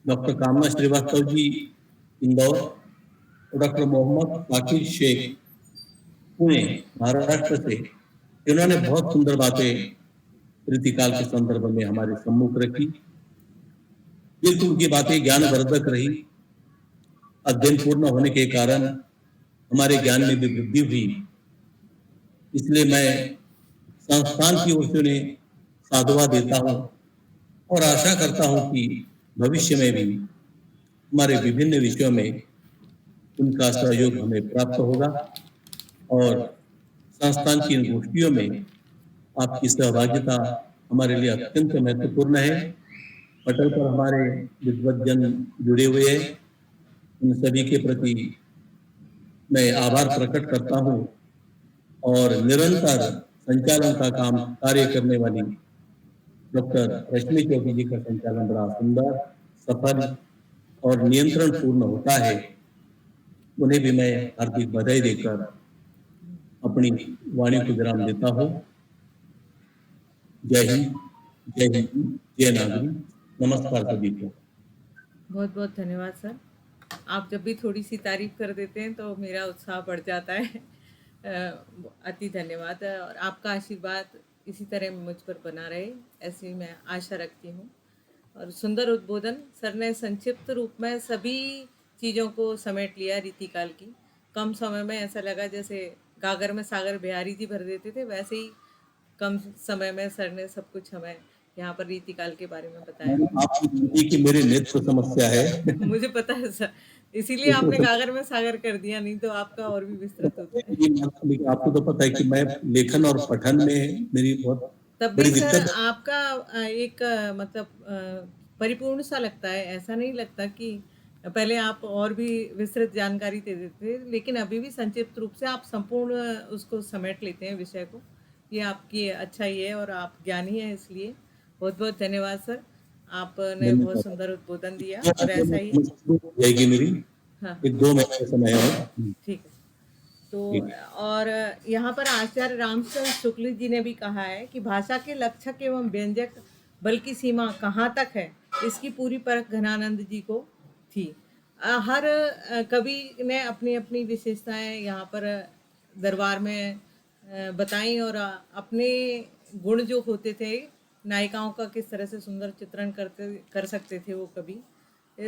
डॉक्टर कामना श्रीवास्तव जी इंदौर और डॉक्टर मोहम्मद साकिर शेख पुणे महाराष्ट्र से, इन्होंने बहुत सुंदर बातें ऋतिकाल के संदर्भ में हमारे सम्मुख रखी। बिल्कुल उनकी बातें ज्ञानवर्धक रही। अध्ययन पूर्ण होने के कारण हमारे ज्ञान में भी वृद्धि हुई। इसलिए मैं संस्थान की ओर से उन्हें साधुवाद देता हूँ और आशा करता हूँ कि भविष्य में भी हमारे विभिन्न विषयों में उनका सहयोग हमें प्राप्त होगा और संस्थान की इन गोष्ठियों में आपकी सहभागिता हमारे लिए अत्यंत महत्वपूर्ण है। पटल पर हमारे विद्वज्जन जुड़े हुए हैं, उन सभी के प्रति मैं आभार प्रकट करता हूँ और निरंतर संचालन का कार्य करने वाली डॉक्टर रश्मि चौधरी जी का संचालन बड़ा सुंदर, सफल और नियंत्रण पूर्ण होता है। उन्हें भी मैं हार्दिक बधाई देकर अपनी वाणी को विराम देता हूँ। जय हिंद, जय नागरी। नमस्कार सभी को। बहुत बहुत धन्यवाद सर। आप जब भी थोड़ी सी तारीफ कर देते हैं तो मेरा उत्साह बढ़ जाता है। अति धन्यवाद और आपका आशीर्वाद इसी तरह मुझ पर बना रहे, ऐसी मैं आशा रखती हूँ। और सुंदर उद्बोधन सर ने संक्षिप्त रूप में सभी चीज़ों को समेट लिया ऋतिकाल की। कम समय में ऐसा लगा जैसे गागर में सागर बिहारी जी भर देते थे, वैसे ही कम समय में सर ने सब कुछ हमें यहाँ पर ऋतिकाल के बारे में बताया। आपकी कि मेरे नेत्र समस्या है मुझे पता है सर, इसीलिए आपने गागर में सागर कर दिया, नहीं तो आपका और भी विस्तृत होता है। आपको तो पता है कि मैं लेखन और पठन में मेरी बहुत तब बड़ी भी सर दिक्कत है। आपका एक मतलब परिपूर्ण सा लगता है। ऐसा नहीं लगता कि पहले आप और भी विस्तृत जानकारी दे देते थे, लेकिन अभी भी संक्षिप्त रूप से आप संपूर्ण उसको समेट लेते हैं विषय को। ये आपकी अच्छाई है और आप ज्ञानी हैं, इसलिए बहुत-बहुत धन्यवाद सर। आपने बहुत सुंदर उद्बोधन दिया और ऐसा ही जाएगी मेरी हाँ, 1-2 महीने का समय है और ठीक है। तो और यहाँ पर आचार्य रामचंद्र शुक्ल जी ने भी कहा है कि भाषा के लक्षक एवं व्यंजक बल की सीमा कहाँ तक है, इसकी पूरी परख घनानंद जी को थी। हर कवि ने अपनी अपनी विशेषताएं यहाँ पर दरबार में बताई और अपने गुण जो होते थे नायिकाओं का किस तरह से सुंदर चित्रण कर सकते थे वो कवि।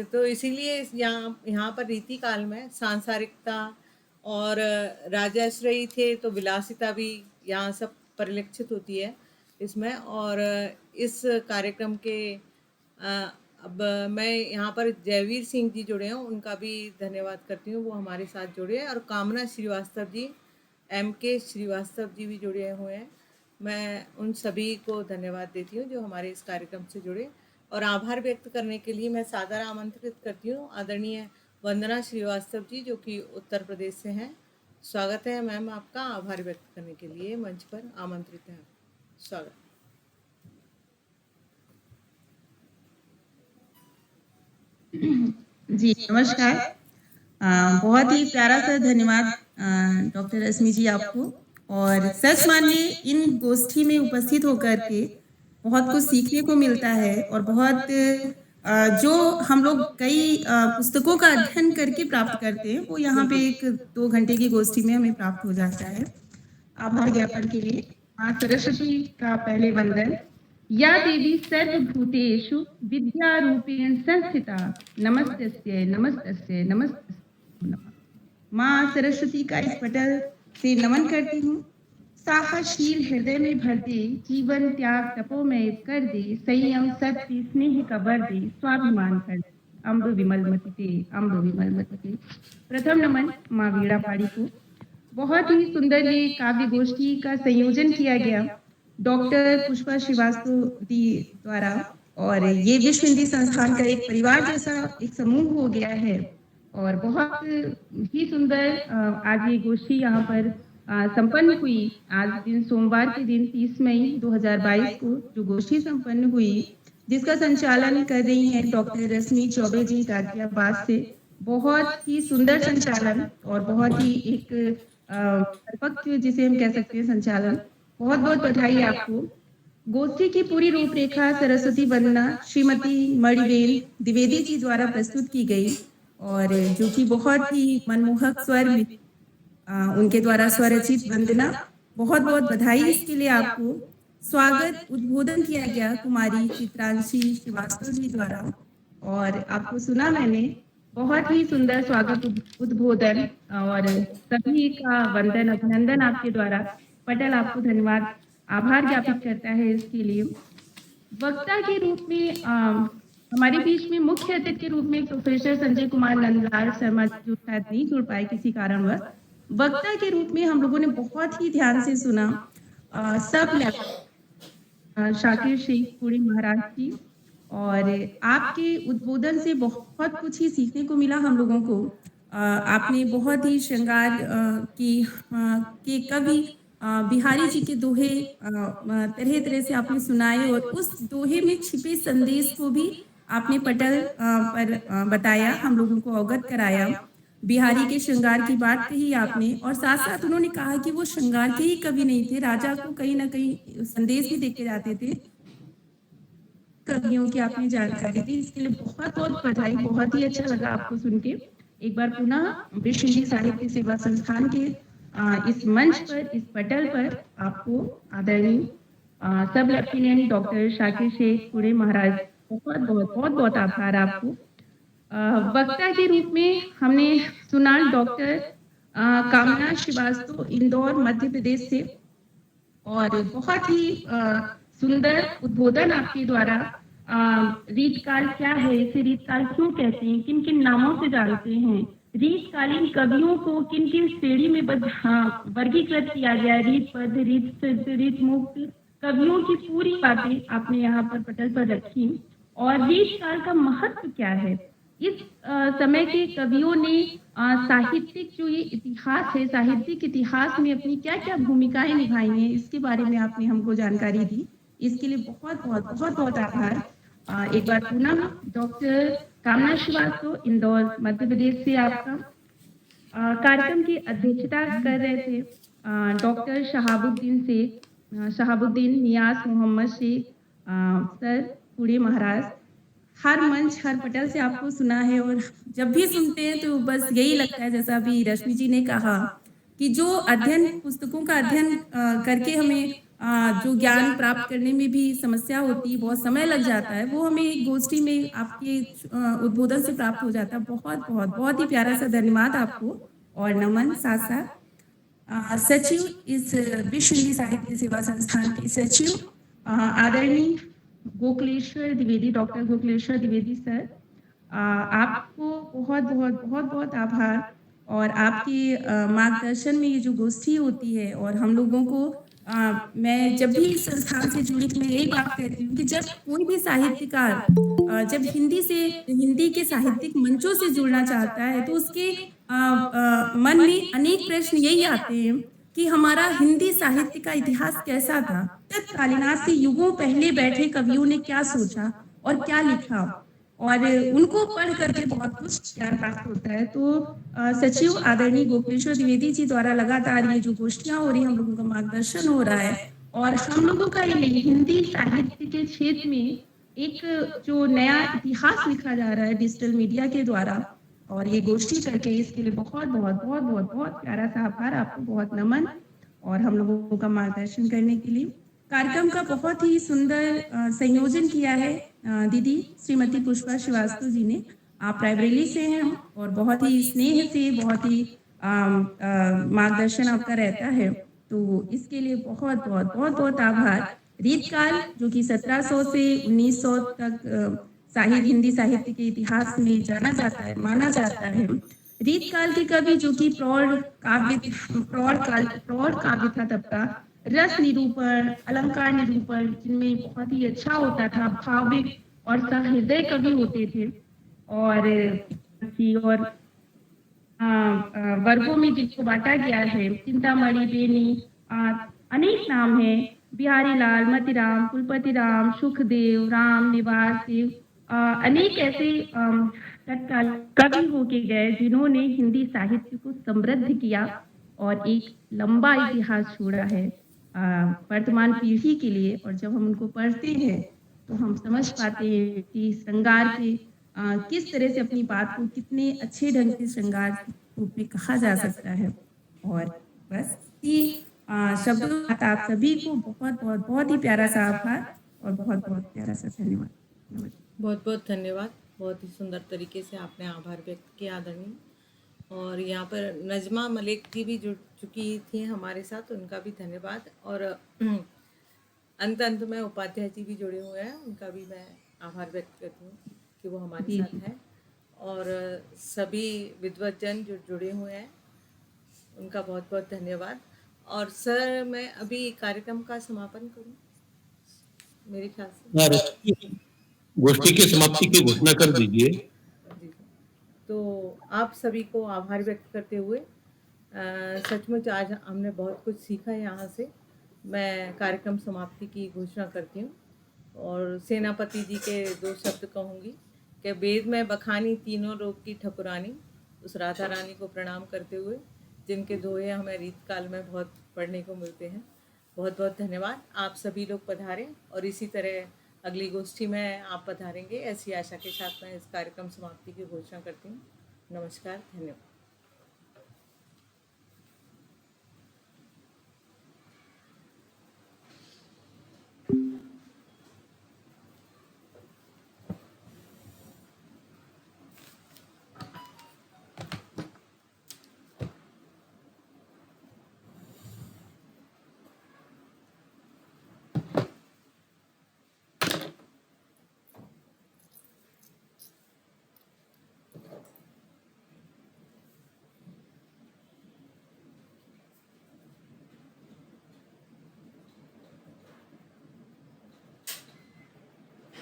तो इसीलिए यहाँ पर रीति काल में सांसारिकता और राजाश्रयी थे तो विलासिता भी यहाँ सब परिलक्षित होती है इसमें। और इस कार्यक्रम के अब मैं यहाँ पर जयवीर सिंह जी जुड़े हैं, उनका भी धन्यवाद करती हूँ, वो हमारे साथ जुड़े हैं। और कामना श्रीवास्तव जी, MK श्रीवास्तव जी भी जुड़े हुए हैं। मैं उन सभी को धन्यवाद देती हूँ जो हमारे इस कार्यक्रम से जुड़े। और आभार व्यक्त करने के लिए मैं सादर आमंत्रित करती हूँ आदरणीय वंदना श्रीवास्तव जी, जो कि उत्तर प्रदेश से हैं। स्वागत है मैम आपका। आभार व्यक्त करने के लिए मंच पर आमंत्रित हैं। स्वागत। जी नमस्कार। बहुत ही प्यारा सा धन्यवाद डॉक्टर रश्मि जी आपको। और सच मानिए इन गोष्ठी में उपस्थित होकर के बहुत कुछ सीखने को मिलता है और बहुत जो हम लोग कई पुस्तकों का अध्ययन करके प्राप्त करते हैं वो यहाँ पे 1-2 घंटे की गोष्ठी में हमें प्राप्त हो जाता है। आभार ज्ञापन के लिए माँ सरस्वती का पहले वंदन। या देवी सर्वभूतेषु विद्यारूपेण संस्थिता नमस्तस्यै नमस्तस्यै नमस्तस्यै नमः। माँ सरस्वती का इस पटल से नमन करती हूँ। साहसशील हृदय में भर दे, जीवन त्याग तपोमय कर दे, संयम सत्य स्नेह का वर दे, स्वाभिमान कर दे, अम्ब विमल मति ते, अम्ब विमल मति ते। प्रथम नमन माँ वीणा पाड़ी को। बहुत ही सुंदर ये काव्य गोष्ठी का संयोजन किया गया डॉक्टर पुष्पा श्रीवास्तव जी द्वारा। और ये विश्व हिंदी संस्थान का एक परिवार जैसा एक समूह हो गया है और बहुत ही सुंदर आज ये गोष्ठी यहाँ पर संपन्न हुई। आज दिन सोमवार के दिन 30 मई 2022 को जो गोष्ठी संपन्न हुई, जिसका संचालन कर रही हैं डॉक्टर रश्मि चौबे जी गाजियाबाद से। बहुत ही सुंदर संचालन और बहुत ही एक परिपक्व जिसे हम कह सकते हैं संचालन। बहुत बहुत बधाई आपको। गोष्ठी की पूरी रूपरेखा सरस्वती वंदना श्रीमती मणिबेन द्विवेदी जी द्वारा प्रस्तुत की गई और जो कि बहुत ही मनमोहक स्वर में उनके द्वारा स्वरचित वंदना। बहुत बहुत बधाई इसके लिए आपको। स्वागत उद्बोधन किया गया कुमारी चित्रांशी श्रीवास्तव जी द्वारा और आपको सुना मैंने। बहुत ही सुंदर स्वागत उद्बोधन और सभी का वंदन अभिनंदन आपके द्वारा। पटेल आपको धन्यवाद आभार ज्ञापित करता है इसके लिए। वक्ता के रूप में हमारे बीच में मुख्य अतिथि के रूप में प्रोफेसर संजय कुमार नंदलाल शर्मा जो शायद नहीं जुड़ पाए किसी कारणवश। वक्ता के रूप में हम लोगों ने बहुत ही ध्यान से सुना सब शाकिर शेख पुणे महाराज जी। और आपके उद्बोधन से बहुत कुछ ही सीखने को मिला हम लोगों को। आपने बहुत ही श्रृंगार के कवि बिहारी जी के दोहे तरह तरह से आपने सुनाए और उस दोहे में छिपे संदेश को भी आपने पटल पर बताया, हम लोगों को अवगत कराया। बिहारी के श्रृंगार की बात कही आपने और साथ साथ उन्होंने कहा कि वो श्रृंगार के ही कवि नहीं थे, राजा को कहीं ना कहीं संदेश भी देके जाते थे। कवियों की आपने जानकारी दी, इसके लिए बहुत बहुत बधाई। बहुत ही अच्छा लगा आपको सुन के। एक बार पुनः विश्व हिंदी साहित्य सेवा संस्थान के इस मंच पर, इस पटल पर आपको आदरणीय सब लेफ्टिनेंट डॉक्टर शाकिर शेख पुणे महाराज बहुत बहुत आभार आपको। वक्ता के रूप में हमने सुना डॉक्टर कामना श्रीवास्तव इंदौर मध्य प्रदेश से और बहुत ही सुंदर उद्बोधन आपके द्वारा। रीतकाल क्या है, इसे रीतकाल क्यों कहते हैं, किन किन नामों से जानते हैं, रीतकालीन कवियों को किन किन श्रेणी में वर्गीकृत किया गया है, रीतबद्ध, रीत सिद्ध, रीत मुक्त कवियों की पूरी बातें आपने यहाँ पर पटल पर रखी। और रीतकाल का महत्व क्या है। इस समय के कवियों ने साहित्यिक जो ये इतिहास है, साहित्यिक इतिहास में अपनी क्या-क्या भूमिकाएँ निभाई हैं, इसके बारे में आपने हमको जानकारी दी। इसके लिए बहुत-बहुत आभार। एक बार पुनः डॉक्टर कामना श्रीवास्तव, इंदौर, मध्य प्रदेश से आपका। कार्यक्रम की अध्यक्षता कर रहे थे डॉक्टर शहाबुद्दीन नियाज मोहम्मद शेख सर, पुणे महाराष्ट्र। हर मंच हर पटल से आपको सुना है और जब भी सुनते हैं तो बस यही लगता है, जैसा अभी रश्मि जी ने कहा कि जो अध्ययन पुस्तकों का अध्ययन करके हमें जो ज्ञान प्राप्त करने में भी समस्या होती है, बहुत समय लग जाता है, वो हमें एक गोष्ठी में आपके उद्बोधन से प्राप्त हो जाता है। बहुत ही प्यारा सा धन्यवाद आपको और नमन साथ साथ सचिव इस विश्व हिंदी साहित्य सेवा संस्थान के सचिव आदरणीय गोकुलेश्वर द्विवेदी, डॉक्टर गोकुलेश्वर द्विवेदी सर, आपको बहुत आभार। और आपके मार्गदर्शन में ये जो गोष्ठी होती है और हम लोगों को मैं जब भी इस संस्थान से जुड़ी मैं यही बात कहती हूँ कि जब कोई भी साहित्यकार जब हिंदी के साहित्यिक मंचों से जुड़ना चाहता है तो उसके मन में अनेक प्रश्न यही आते हैं कि हमारा हिंदी साहित्य का इतिहास कैसा था, तत्कालीन आज से युगों पहले बैठे कवियों ने क्या सोचा और क्या लिखा, और उनको पढ़ करके बहुत कुछ ज्ञान प्राप्त होता है। तो सचिव आदरणीय गोकुलेश्वर द्विवेदी जी द्वारा लगातार ये जो गोष्ठियां हो रही हैं, हम लोगों का मार्गदर्शन हो रहा है और हम लोगों का ये हिंदी साहित्य के क्षेत्र में एक जो नया इतिहास लिखा जा रहा है डिजिटल मीडिया के द्वारा, और ये गोष्ठी करके इसके लिए बहुत प्यारा सा आभार, आपको बहुत नमन और हम लोगों का मार्गदर्शन करने के लिए। कार्यक्रम का बहुत ही सुंदर संयोजन किया है दीदी श्रीमती पुष्पा श्रीवास्तव जी ने। आप रायबरेली से हैं और बहुत ही स्नेह से बहुत ही मार्गदर्शन आपका रहता है, तो इसके लिए बहुत आभार। रीतकाल जो कि 1700 से 1900 तक हिंदी साहित्य के इतिहास में जाना जाता है, माना जाता है। रीतकाल के कवि जो कि प्रौढ़ काव्य था तब का, रस निरूपण, अलंकार निरूपण, जिनमें बहुत ही अच्छा होता था, भाविक और सहृदय कवि होते थे। और वर्गों में जिनको बांटा गया है, चिंतामणि, बेनी, अनेक नाम हैं, बिहारी लाल, मतीराम, कुलपति राम, सुखदेव, राम निवास देव, अनेक ऐसे तत्काल कवि होके गए जिन्होंने हिंदी साहित्य को समृद्ध किया और एक लंबा इतिहास छोड़ा है वर्तमान पीढ़ी के लिए। और जब हम उनको पढ़ते हैं तो हम समझ पाते हैं कि श्रृंगार के किस तरह से अपनी बात को कितने अच्छे ढंग से श्रृंगार रूप में कहा जा सकता है। और बस ये शब्दों के साथ आप सभी को बहुत ही प्यारा सा आभार और बहुत प्यारा सा धन्यवाद। बहुत धन्यवाद। बहुत ही सुंदर तरीके से आपने आभार व्यक्त किया आदरणीय। और यहाँ पर नजमा मलिक जी भी जुड़ चुकी थी हमारे साथ, उनका भी धन्यवाद। और अंत में उपाध्याय जी भी जुड़े हुए हैं, उनका भी मैं आभार व्यक्त करती हूँ कि वो हमारे साथ हैं। और सभी विद्वतजन जो जुड़े हुए हैं उनका बहुत धन्यवाद। और सर, मैं अभी कार्यक्रम का समापन करूँ मेरे ख्याल से। गोष्ठी की समाप्ति की घोषणा कर दीजिए। तो आप सभी को आभार व्यक्त करते हुए सचमुच आज हमने बहुत कुछ सीखा यहाँ से। मैं कार्यक्रम समाप्ति की घोषणा करती हूँ और सेनापति जी के 2 शब्द कहूँगी कि वेद में बखानी तीनों लोक की ठकुरानी, उस राधा रानी को प्रणाम करते हुए जिनके दोहे हमें रीतकाल में बहुत पढ़ने को मिलते हैं। बहुत धन्यवाद। आप सभी लोग पधारें और इसी तरह अगली गोष्ठी में आप पधारेंगे, ऐसी आशा के साथ मैं इस कार्यक्रम समाप्ति की घोषणा करती हूँ। नमस्कार, धन्यवाद।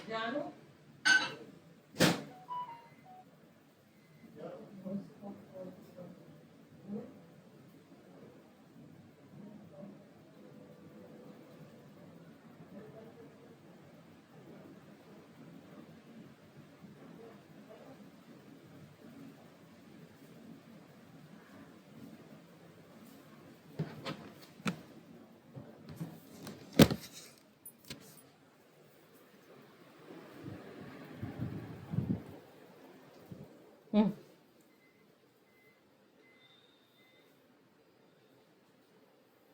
जानू हम्म।